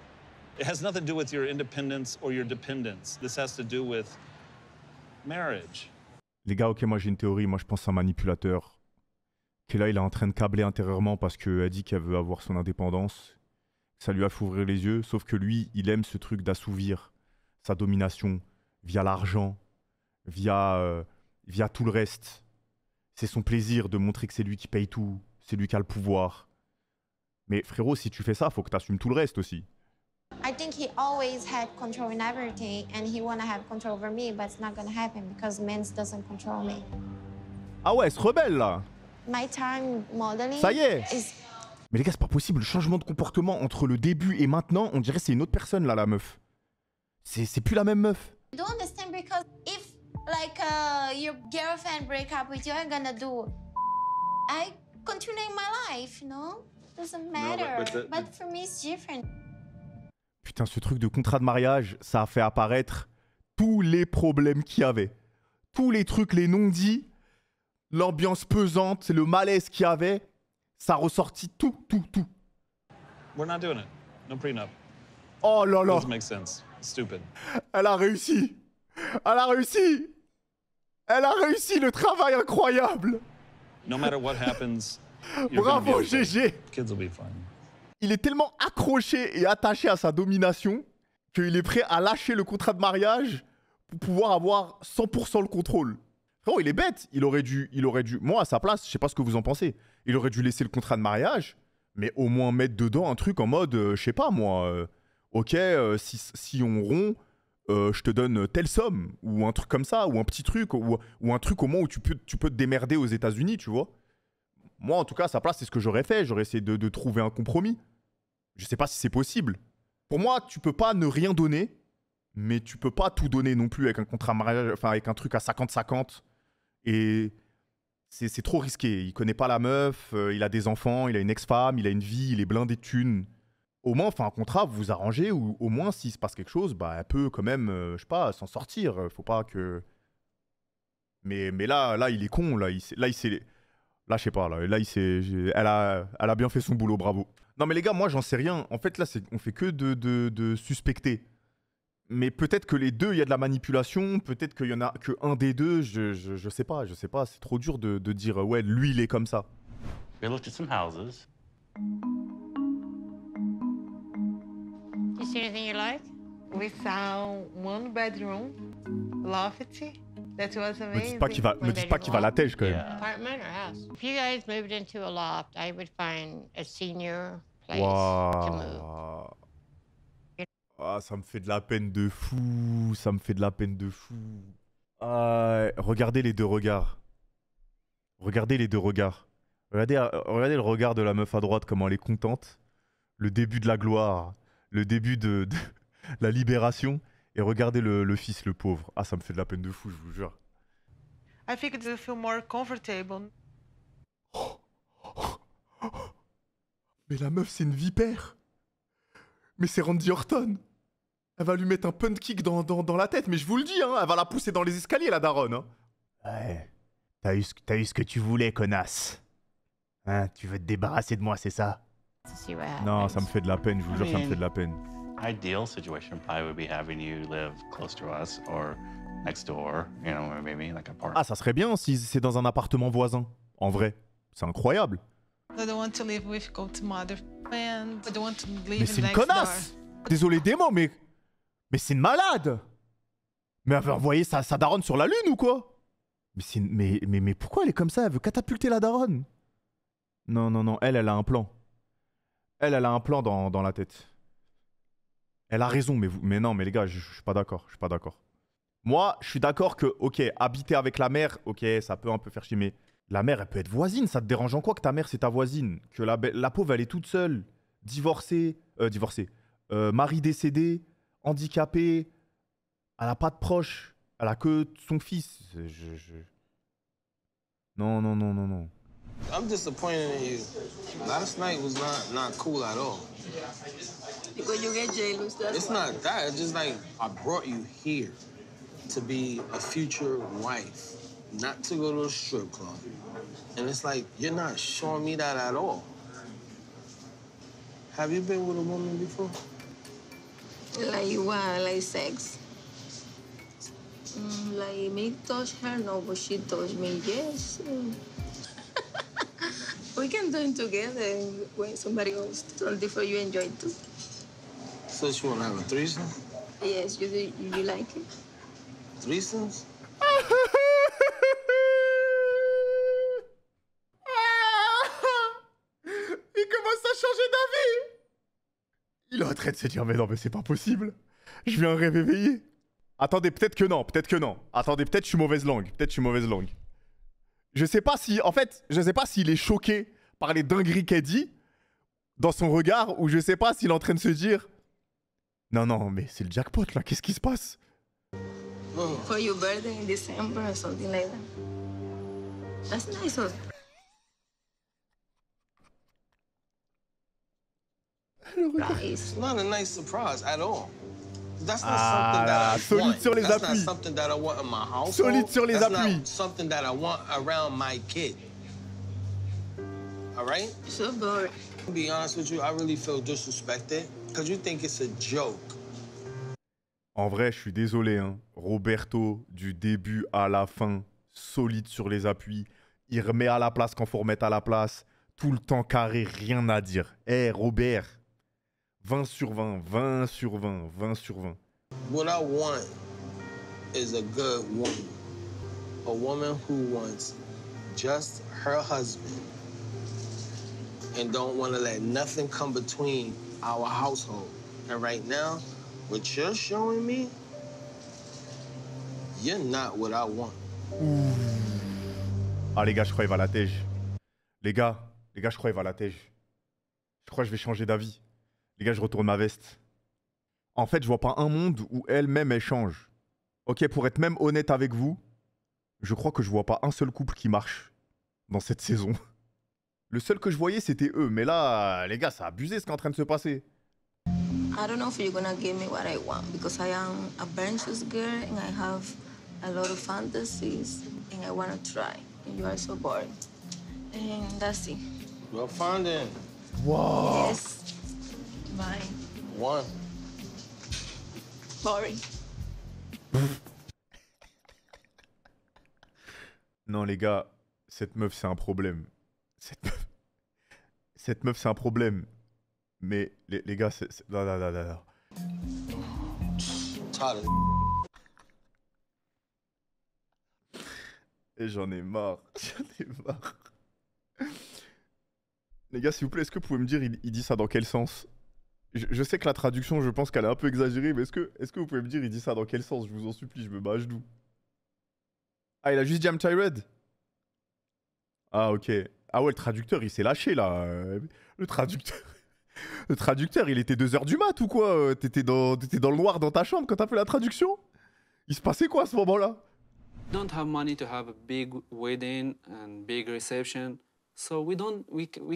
It has nothing to do with your independence or your dependence. This has to do with marriage.
Les gars, ok, moi j'ai une théorie. Moi je pense à un manipulateur. Qui là, il est en train de câbler intérieurement parce qu'elle dit qu'elle veut avoir son indépendance. Ça lui a fait ouvrir les yeux. Sauf que lui, il aime ce truc d'assouvir sa domination via l'argent, via tout le reste. C'est son plaisir de montrer que c'est lui qui paye tout. C'est lui qui a le pouvoir. Mais frérot, si tu fais ça, faut que tu assumes tout le reste aussi.
I think he always had control in everything, and he want to have control over me, but it's not going to happen because men doesn't control me.
Ah ouais, elle se rebelle là.
My time modeling
Ça y est.
is
Mais les gars, c'est pas possible. Le changement de comportement entre le début et maintenant, on dirait que c'est une autre personne là, la meuf. C'est plus la même meuf.
I don't understand because if like your girlfriend break up with you, I'm gonna do. I continue my life, you know. Doesn't matter. But for me, it's different.
Putain, ce truc de contrat de mariage, ça a fait apparaître tous les problèmes qu'il y avait. Tous les trucs, les non-dits, l'ambiance pesante, le malaise qu'il y avait, ça a ressorti tout.
We're not doing it. No prenup.
Oh là là.
Doesn't make sense. It's stupid.
Elle a réussi. Elle a réussi. Elle a réussi le travail incroyable.
No matter what happens, you're
Bravo,
gonna be okay.
GG.
Kids will be fine.
Il est tellement accroché et attaché à sa domination qu'il est prêt à lâcher le contrat de mariage pour pouvoir avoir 100% le contrôle. Frérot, il est bête. Il aurait dû, moi à sa place, je sais pas ce que vous en pensez, il aurait dû laisser le contrat de mariage, mais au moins mettre dedans un truc en mode, je sais pas moi, ok, si on rompt, je te donne telle somme, ou un truc comme ça, ou un petit truc, ou un truc au moins où tu peux te démerder aux États-Unis, tu vois. Moi, en tout cas, à sa place, c'est ce que j'aurais fait. J'aurais essayé de trouver un compromis. Je sais pas si c'est possible. Pour moi, tu peux pas ne rien donner, mais tu peux pas tout donner non plus avec un contrat mariage, enfin avec un truc à 50-50. Et c'est trop risqué. Il connaît pas la meuf, il a des enfants, il a une ex-femme, il a une vie, il est blindé de thunes. Au moins, enfin un contrat, vous vous arrangez, ou au moins s'il se passe quelque chose, bah elle peut quand même, je sais pas, s'en sortir. Faut pas que. Mais là, il est con. Là, je sais pas. Elle a bien fait son boulot, bravo. Non, mais les gars, moi, j'en sais rien. En fait, là, on fait que de suspecter. Mais peut-être que les deux, il y a de la manipulation. Peut-être qu'il y en a que un des deux. Je sais pas. C'est trop dur de dire, ouais, lui, il est comme ça.
We looked at some houses.
You see anything you like?
We saw one bedroom, lofty. That was
Me
amazing.
dites pas qu'il va à la tèche quand même.
Apartment or house? If you guys moved into a loft, I would find a senior place to move.
Waouh. Ah, ça me fait de la peine de fou. Ça me fait de la peine de fou. Ah, regardez les deux regards. Regardez les deux regards. Regardez le regard de la meuf à droite, comment elle est contente. Le début de la gloire. Le début de la libération. Et regardez le fils, le pauvre. Ah, ça me fait de la peine de fou, je vous jure.
I think it will feel more comfortable.
Mais la meuf, c'est une vipère. Mais c'est Randy Orton. Elle va lui mettre un punt kick dans la tête, mais je vous le dis, hein, elle va la pousser dans les escaliers, la daronne. Hein. Ouais. T'as eu ce que tu voulais, connasse. Hein, tu veux te débarrasser de moi, c'est ça? Non, ça me fait de la peine, je vous jure, ça me fait de la peine.
Ideal situation probably would be having you live close to us or next door, you know, or maybe like a park.
Ah, ça serait bien si c'est dans un appartement voisin. En vrai, c'est incroyable.
I don't want to live with godmother and I don't want to live
Mais c'est une
next door.
connasse. Désolé des mots, mais c'est une malade. Mais elle veut envoyer sa daronne sur la lune ou quoi? Mais pourquoi elle est comme ça? Elle veut catapulter la daronne. Non, elle a un plan. Elle a un plan dans la tête. Elle a raison, mais non, mais les gars, je suis pas d'accord. Je suis pas d'accord. Moi, je suis d'accord que, ok, habiter avec la mère, ok, ça peut un peu faire chier, mais la mère, elle peut être voisine. Ça te dérange en quoi que ta mère, c'est ta voisine? Que la pauvre, elle est toute seule, divorcée, mari décédé, handicapée, elle a pas de proches, elle a que son fils. Non.
I'm disappointed in you. Last night was not cool at all.
Because you get jealous, that's
It's
why.
not that. It's just like I brought you here to be a future wife, not to go to a strip club. And it's like you're not showing me that at all. Have you been with a woman before?
Like what? Like sex? Like me touch her? No, but she touched me, yes. We can do it together when somebody else told for you enjoy it too.
So you want to have a threesome?
Yes, you like it?
Threesomes?
Il commence à changer d'avis. Il est en train de se dire, mais non, mais c'est pas possible. Je viens un rêve éveillé. Attendez, peut-être que non. Attendez, peut-être je suis mauvaise langue. Je sais pas si, en fait, je sais pas s'il est choqué par les dingueries qu'elle dit dans son regard, ou je sais pas s'il est en train de se dire, non, mais c'est le jackpot là, qu'est-ce qui se passe?
For your birthday in December or something like that. That's nice.
It's not a nice surprise at all. That's not
Ah
something
là,
that I
solide
want.
sur les
That's
appuis.
not something that I want in my household.
Solide sur les
That's
appuis.
not something that I want around my kid. All right?
So boring.
To be honest with you, I really feel disrespected because you think it's a joke.
En vrai, je suis désolé, hein. Roberto, du début à la fin, solide sur les appuis. Il remet à la place quand faut remettre à la place. Tout le temps carré, rien à dire. Robert, 20 sur 20, 20 sur 20, 20 sur 20.
What I want is a good woman. A woman who wants just her husband and don't want to let nothing come between our household. And right now, what you're showing me, you're not what I want.
Ah les gars, je crois qu'il va à la tège. Les gars, je crois qu'il va à la tège. Je crois que je vais changer d'avis. Les gars, je retourne ma veste. En fait, je vois pas un monde où elle-même, elle change. Ok, pour être même honnête avec vous, je crois que je vois pas un seul couple qui marche dans cette saison. Le seul que je voyais, c'était eux. Mais là, les gars, ça a abusé ce qui est en train de se passer.
I don't know if you're gonna give me what I want because I am a adventurous girl and I have a lot of fantasies and I wanna try. And you are so boring. And that's it.
Well, fine then.
Wow.
Yes. Bye.
One.
Boring.
Non, les gars, cette meuf, c'est un problème. Cette meuf, c'est un problème. Mais les gars, non, non, non, non, non. Et j'en ai marre. J'en ai marre. Les gars, s'il vous plaît, est-ce que vous pouvez me dire, il dit ça dans quel sens? Je sais que la traduction, je pense qu'elle est un peu exagérée, mais est-ce que vous pouvez me dire, il dit ça dans quel sens? Je vous en supplie, je me bats à genoux. Ah, il a juste jam Tyrod? Ah, ok. Ah ouais, le traducteur, il s'est lâché, là. Le traducteur, il était 2h du mat ou quoi? T'étais dans le noir dans ta chambre quand t'as fait la traduction? Il se passait quoi à ce moment-là?
Don't have money to have a big wedding and big reception, so we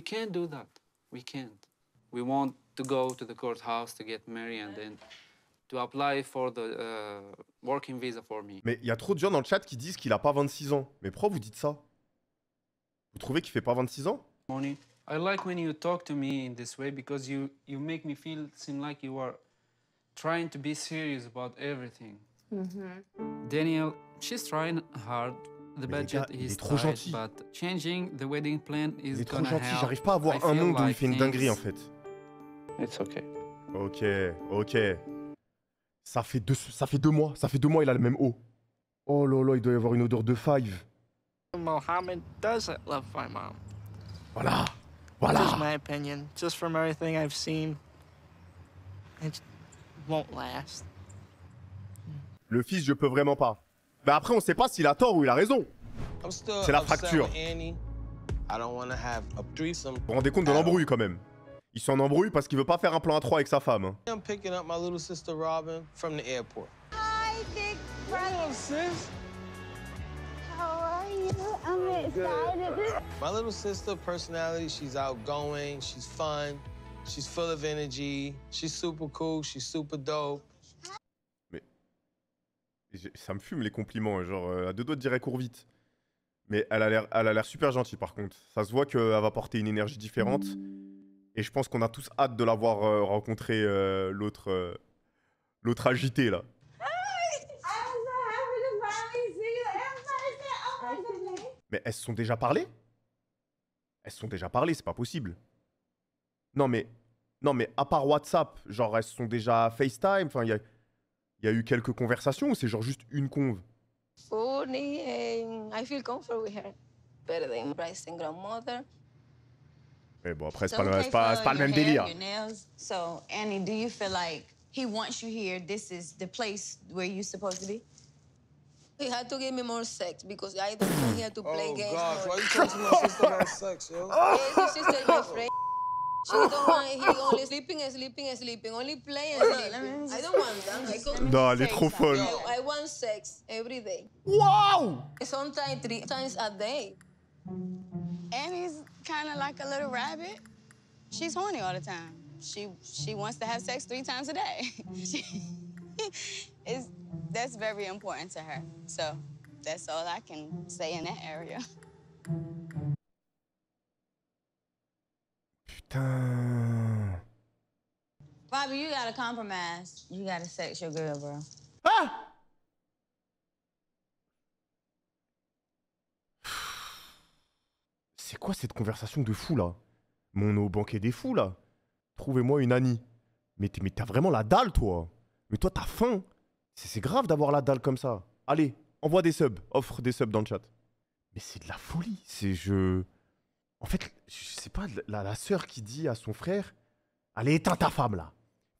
can't do that. We can't. We want to go to the courthouse to get married and then to apply for the working visa for me.
Mais il y a trop de gens dans le chat qui disent qu'il a pas 26 ans. Mais pourquoi vous dites ça? Vous trouvez qu'il fait pas 26 ans?
Money. I like when you talk to me in this way because you make me seem like you are trying to be serious about everything. Daniel, she's trying hard. The budget is tight, but changing the wedding plan is
Il est trop
gonna
gentil,
help.
j'arrive pas à voir un monde où il fait une dinguerie en fait.
It's okay.
Ok, ok. Ça fait 2 mois, il a le même haut. Oh là là, il doit y avoir une odeur de five.
Mohammed doesn't love my mom.
Voilà, voilà.
Just my opinion. Just from everything I've seen, it won't last.
Le fils, je peux vraiment pas. Mais après, on sait pas s'il a tort ou il a raison. C'est la fracture. Vous vous rendez compte de l'embrouille quand même. Il s'en embrouille parce qu'il veut pas faire un plan à 3 avec sa femme. Hein.
I'm picking up my little sister Robin from the airport.
Hi, big brother.
Hello, sis.
How are you? I'm excited.
My little sister personality, she's outgoing, she's fun, she's full of energy, she's super cool, she's super dope.
Mais ça me fume les compliments, genre à 2 doigts de dire court vite. Mais elle a l'air super gentille par contre. Ça se voit qu'elle va porter une énergie différente. Et je pense qu'on a tous hâte de l'avoir rencontré l'autre agité là. Mais elles se sont déjà parlé? Elles se sont déjà parlé, c'est pas possible. Non mais à part WhatsApp, genre elles se sont déjà FaceTime, enfin il y a eu quelques conversations ou c'est genre juste une conve?
Funny and I feel comfortable with her. Better than my single grandmother.
Mais bon après c'est pas le même délire.
So Annie, do you feel like he wants you here? This is the place where you're supposed to be?
He had to give me more sex because I don't come here to play games.
Oh gosh, why you talking to my sister about sex, yo?
Yes, his sister is my friend. She don't want, he only sleeping, only play and sleeping. I don't want that.
Non, elle est trop folle.
I want sex every day.
Wow!
Sometimes 3 times a day.
Annie's kind of like a little rabbit. She's horny all the time. She wants to have sex 3 times a day. That's very important to her. So that's all I can say in that area.
Putain.
Bobby, you gotta compromise. You gotta sex your girl, bro.
Ah! C'est quoi cette conversation de fou là? Mon au banquet des fous là? Trouvez-moi une Annie. Mais t'as vraiment la dalle toi? Mais toi t'as faim? C'est grave d'avoir la dalle comme ça. Allez, envoie des subs, offre des subs dans le chat. Mais c'est de la folie. En fait, je sais pas, la sœur qui dit à son frère, allez éteins ta femme là.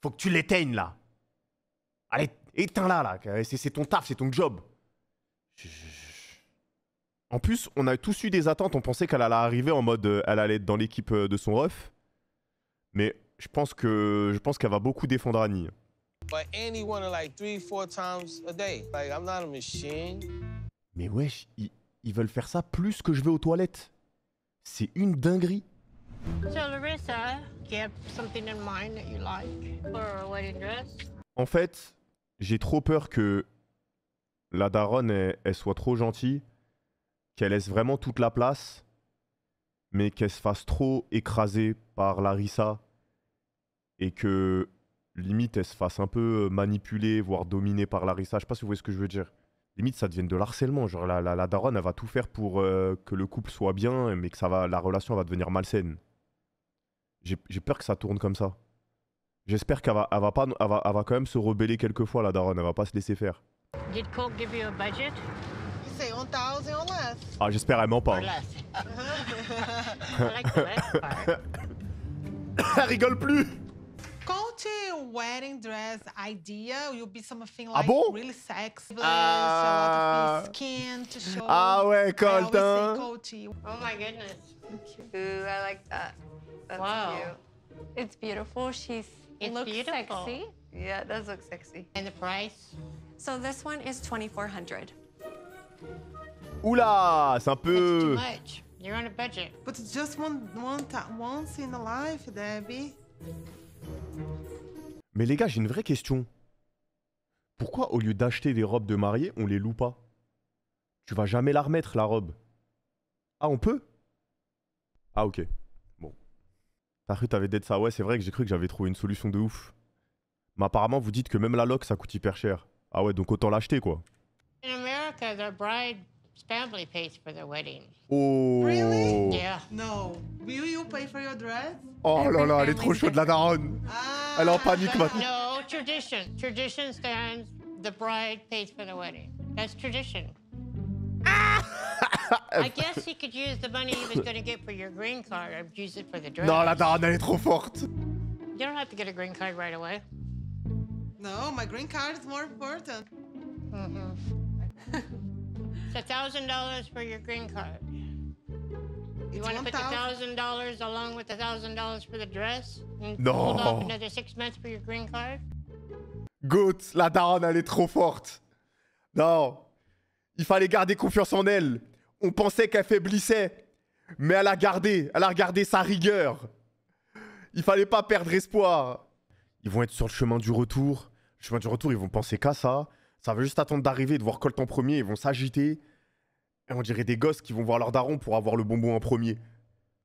Faut que tu l'éteignes là. Allez, éteins-la là. C'est ton taf, c'est ton job. En plus, on a tous eu des attentes. On pensait qu'elle allait arriver en mode, elle allait être dans l'équipe de son ref. Mais je pense qu'elle va beaucoup défendre Annie.
But Annie wanted like 3-4 times a day. Like I'm not a machine.
Mais wesh, ils veulent faire ça plus que je vais aux toilettes. C'est une dinguerie.
So Larissa, do you have something in mind that you like for a wedding dress?
En fait, j'ai trop peur que la daronne, elle soit trop gentille, qu'elle laisse vraiment toute la place, mais qu'elle se fasse trop écraser par Larissa et que limite elle se fasse un peu manipuler, voire dominer par Larissa. Je sais pas si vous voyez ce que je veux dire. Limite ça devienne de l'harcèlement. Genre la daronne, elle va tout faire pour que le couple soit bien, mais que la relation va devenir malsaine. J'ai peur que ça tourne comme ça. J'espère qu'elle va quand même se rebeller quelques fois, la daronne. Elle va pas se laisser faire.
Did Coke give you a budget?
You say 1,000 or less.
Ah, j'espère elle ment pas.
Or less. I like the last part.
Elle rigole plus.
Coach wedding dress idea will be something
Ah
like
bon?
really sexy, a lot of skin to show.
Ah ouais,
I
Colt,
always
hein.
say Coachy.
Oh my goodness.
Ooh, I like that. That's
Wow.
cute. It's beautiful.
It's
looks
beautiful.
sexy. Yeah, it does look sexy.
And the price?
So this one is $2,400.
Oula, c'est un
Too
peu...
much. You're on a budget.
But it's just once in a life, Debbie.
Mais les gars, j'ai une vraie question. Pourquoi au lieu d'acheter des robes de mariée, on les loue pas? Tu vas jamais la remettre, la robe. Ah, on peut? Ah, ok. Bon. T'as cru t'avais d'être ça? Ouais, c'est vrai que j'ai cru que j'avais trouvé une solution de ouf. Mais apparemment, vous dites que même la loc, ça coûte hyper cher. Ah ouais, donc autant l'acheter, quoi.
In America, the bride's family pays for the wedding.
Oh.
Really?
Yeah.
No. Will you pay for your dress?
Oh là là, elle est trop chaude, la daronne. Elle est en panique maintenant.
No, tradition. Tradition stands, the bride pays for the wedding. That's tradition. I guess he could use the money he was going to get for your green card or use it for the dress.
Non, la daronne, elle est trop forte.
You don't have to get a green card right away.
No, my green card is more important.
It's $1,000 for your green card. You want to put the $1,000 along with the $1,000 for the dress? And
No.
hold off another 6 months for your green card?
Goat, la daronne, elle est trop forte. Non. Il fallait garder confiance en elle. On pensait qu'elle faiblissait. Mais elle a gardé sa rigueur. Il fallait pas perdre espoir. Ils vont être sur le chemin du retour. Le chemin du retour, ils vont penser qu'à ça. Ça va juste attendre d'arriver, de voir Colt en premier. Ils vont s'agiter. Et on dirait des gosses qui vont voir leur daron pour avoir le bonbon en premier.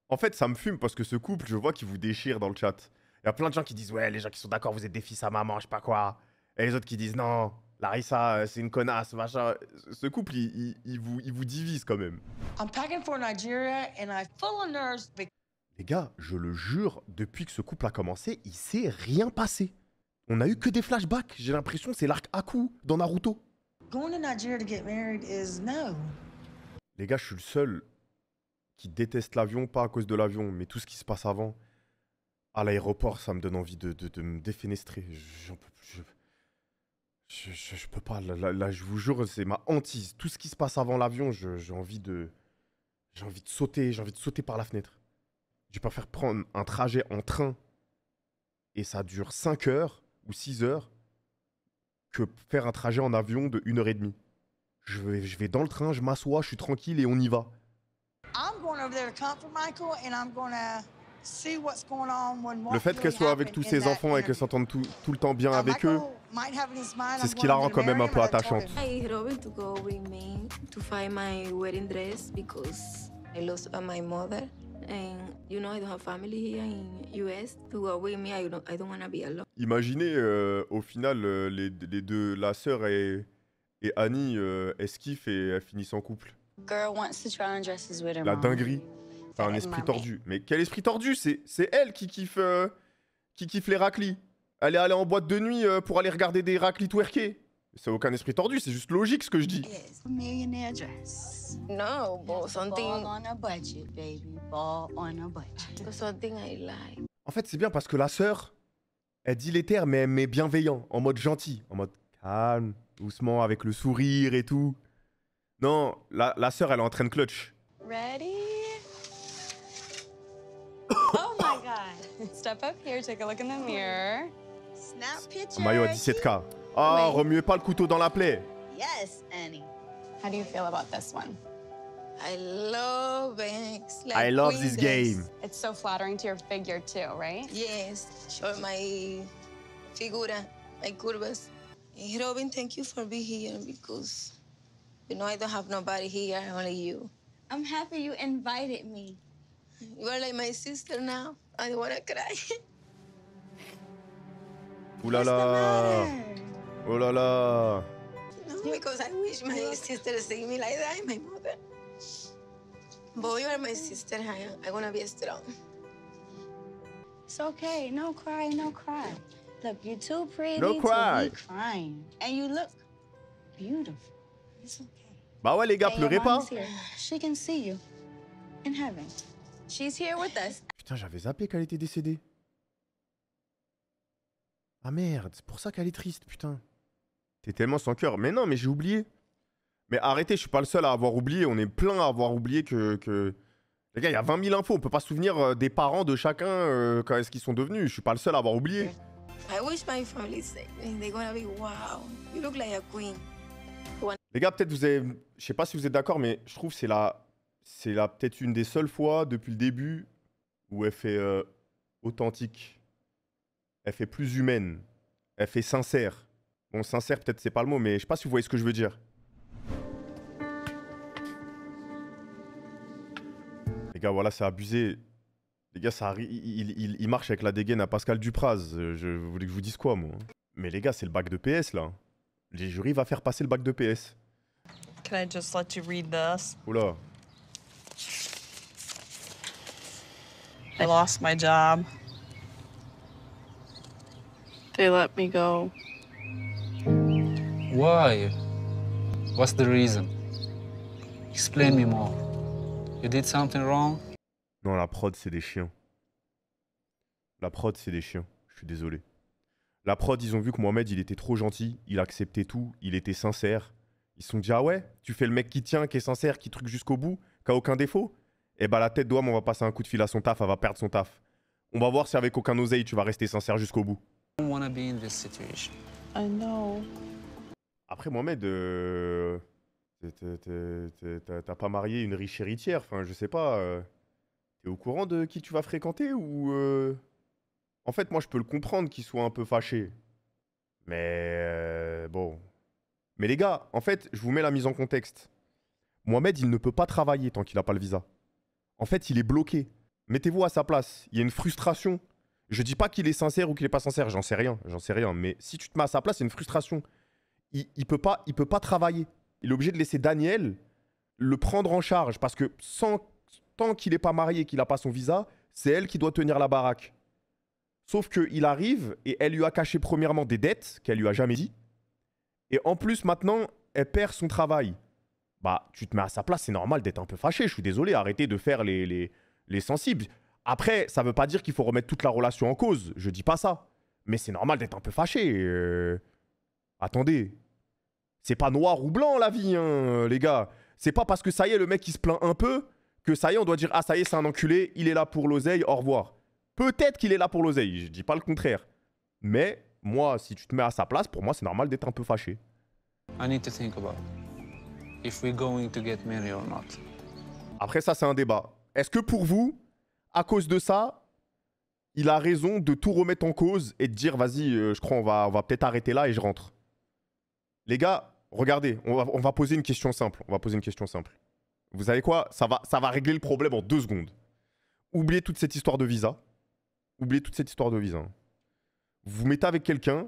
En fait, ça me fume parce que ce couple, je vois qu'ils vous déchirent dans le chat. Il y a plein de gens qui disent « Ouais, les gens qui sont d'accord, vous êtes des fils à maman, je sais pas quoi. » Et les autres qui disent « Non, Larissa, c'est une connasse, machin. » Ce couple, il vous divise quand même.
I'm packing for Nigeria and I'm full of nerves.
Les gars, je le jure, depuis que ce couple a commencé, il s'est rien passé. On a eu que des flashbacks. J'ai l'impression que c'est l'arc Aku dans Naruto.
Going to Nigeria to get married is no.
Les gars, je suis le seul qui déteste l'avion, pas à cause de l'avion, mais tout ce qui se passe avant. À l'aéroport, ça me donne envie de me défenestrer. J'en peux plus. Je peux pas. Là, je vous jure, c'est ma hantise. Tout ce qui se passe avant l'avion, j'ai envie de sauter. J'ai envie de sauter par la fenêtre. Je préfère prendre un trajet en train et ça dure 5 heures ou 6 heures que faire un trajet en avion de 1h30. Je vais dans le train, je m'assois, je suis tranquille et on y va. Le fait qu'elle soit avec tous ses enfants et qu'elle s'entende tout le temps bien avec eux, c'est ce qui la rend quand même un peu attachante.
I Robin to go with me to find my wedding dress because I lost my mother. And you know I don't have family here in US to go with me. I don't want to be alone.
Imaginez au final les deux, la sœur et Annie, elles se kiffent et elles finissent en couple.
Girl wants to try on dresses with her
La
mom.
dinguerie. T'as un esprit tordu. Mais quel esprit tordu? C'est elle qui kiffe les raclis. Elle est allée en boîte de nuit pour aller regarder des raclis twerker. C'est aucun esprit tordu, c'est juste logique ce que je dis.
Yes, a millionaire dress.
No, but something.
Ball on a budget, baby. Ball on a budget.
Something I like.
En fait, c'est bien parce que la sœur, elle dit les termes, mais elle met bienveillant, en mode gentil, en mode calme, doucement, avec le sourire et tout. Non, la sœur, elle est en train de clutch.
Ready? Oh my God. Step up here, take a look in the mirror. Snap picture.
Maillot à 17K. Ah, remuez pas le couteau dans la plaie.
Yes, Annie. How do you feel about this one?
I love it. Like
I love this game.
It's so flattering to your figure too, right?
Yes, show my figura, my curvas. Hey, Robin, thank you for being here because you know I don't have nobody here, only you.
I'm happy you invited me.
You are like my sister now. I don't wanna cry.
Ouh là là. Oh là là.
No, because I wish my sister see me like that, my mother. But you are my sister, I'm gonna be strong.
It's okay. No cry, no cry. Look, you're too pretty
No cry.
to be crying. And you look beautiful. It's okay.
Bah ouais les gars,
And
pleurez
your
pas.
mom's here. She can see you in heaven. She's here with us.
Putain, j'avais zappé qu'elle était décédée. Ah merde, c'est pour ça qu'elle est triste, putain. T'es tellement sans cœur. Mais non, mais j'ai oublié. Mais arrêtez, je suis pas le seul à avoir oublié. On est plein à avoir oublié que... Les gars, il y a 20 000 infos. On peut pas se souvenir des parents de chacun quand est-ce qu'ils sont devenus. Je suis pas le seul à avoir oublié.
I wish my family say they're gonna be wow. You look like a queen.
Les gars, peut-être vous avez... Je sais pas si vous êtes d'accord, mais je trouve que c'est la peut-être une des seules fois depuis le début où elle fait authentique. Elle fait plus humaine. Elle fait sincère. Bon, sincère, peut-être c'est pas le mot, mais je sais pas si vous voyez ce que je veux dire. Les gars, voilà, c'est abusé. Les gars, il marche avec la dégaine à Pascal Dupraz. Vous voulez que je vous dise quoi, moi? Mais les gars, c'est le bac de PS, là. Les jurys va faire passer le bac de PS.
Can I just let you read this?
Oula.
I lost my job. They let me go.
Why? What's the reason? Explain me more. You did something wrong?
Non, la prod, c'est des chiens. La prod, c'est des chiens. Je suis désolé. La prod, ils ont vu que Mohamed, il était trop gentil. Il acceptait tout. Il était sincère. Ils se sont dit, ah ouais, tu fais le mec qui tient, qui est sincère, qui truc jusqu'au bout, qui a aucun défaut. Et bah, la tête d'homme, on va passer un coup de fil à son taf. Elle va perdre son taf. On va voir si avec aucun oseille, tu vas rester sincère jusqu'au bout.
I don't wanna be in this situation.
I know.
Après, Mohamed, t'as pas marié une riche héritière. Enfin, je sais pas. T'es au courant de qui tu vas fréquenter ou... En fait, moi, je peux le comprendre qu'il soit un peu fâché. Mais bon. Mais les gars, en fait, je vous mets la mise en contexte. Mohamed, il ne peut pas travailler tant qu'il n'a pas le visa. En fait, il est bloqué. Mettez-vous à sa place. Il y a une frustration. Je dis pas qu'il est sincère ou qu'il est pas sincère. J'en sais rien. Mais si tu te mets à sa place, il y a une frustration. Il peut pas travailler. Il est obligé de laisser Daniel le prendre en charge parce que tant qu'il n'est pas marié et qu'il n'a pas son visa, c'est elle qui doit tenir la baraque. Sauf qu'il arrive et elle lui a caché premièrement des dettes qu'elle lui a jamais dit. Et en plus, maintenant, elle perd son travail. Bah, tu te mets à sa place, c'est normal d'être un peu fâché. Je suis désolé, arrêtez de faire les sensibles. Après, ça veut pas dire qu'il faut remettre toute la relation en cause. Je dis pas ça. Mais c'est normal d'être un peu fâché. Attendez. C'est pas noir ou blanc, la vie, hein, les gars. C'est pas parce que ça y est, le mec, il se plaint un peu, que ça y est, on doit dire « Ah, ça y est, c'est un enculé, il est là pour l'oseille, au revoir ». Peut-être qu'il est là pour l'oseille, je dis pas le contraire. Mais, moi, si tu te mets à sa place, pour moi, c'est normal d'être un peu fâché.
I need to think about if we're going to get married or not.
Après, ça, c'est un débat. Est-ce que pour vous, à cause de ça, il a raison de tout remettre en cause et de dire « Vas-y, je crois on va peut-être arrêter là et je rentre ». Les gars, regardez, on va poser une question simple. Vous savez quoi? Ça va régler le problème en 2 secondes. Oubliez toute cette histoire de visa. Vous vous mettez avec quelqu'un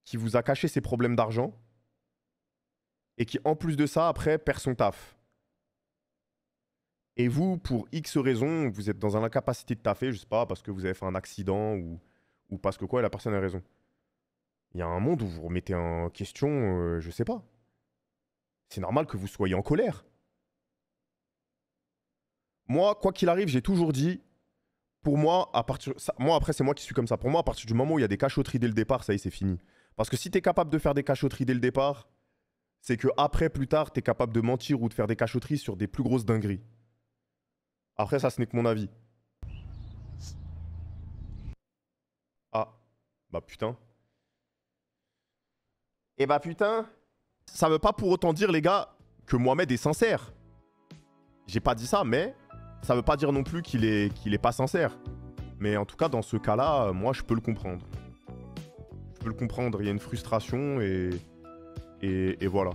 qui vous a caché ses problèmes d'argent et qui, en plus de ça, après, perd son taf. Et vous, pour X raisons, vous êtes dans l'incapacité de taffer, je sais pas, parce que vous avez fait un accident ou parce que quoi, la personne a raison. Il y a un monde où vous remettez en question, je sais pas. C'est normal que vous soyez en colère. Moi, quoi qu'il arrive, j'ai toujours dit, pour moi, après, c'est moi qui suis comme ça. Pour moi, à partir du moment où il y a des cachotteries dès le départ, ça y est, c'est fini. Parce que si t'es capable de faire des cachotteries dès le départ, c'est que après, plus tard, t'es capable de mentir ou de faire des cachotteries sur des plus grosses dingueries. Après, ça, ce n'est que mon avis. Ah, bah putain. Et bah putain, ça veut pas pour autant dire, les gars, que Mohamed est sincère. J'ai pas dit ça, mais ça veut pas dire non plus qu'il est pas sincère. Mais en tout cas, dans ce cas-là, moi, je peux le comprendre. Je peux le comprendre, il y a une frustration et voilà.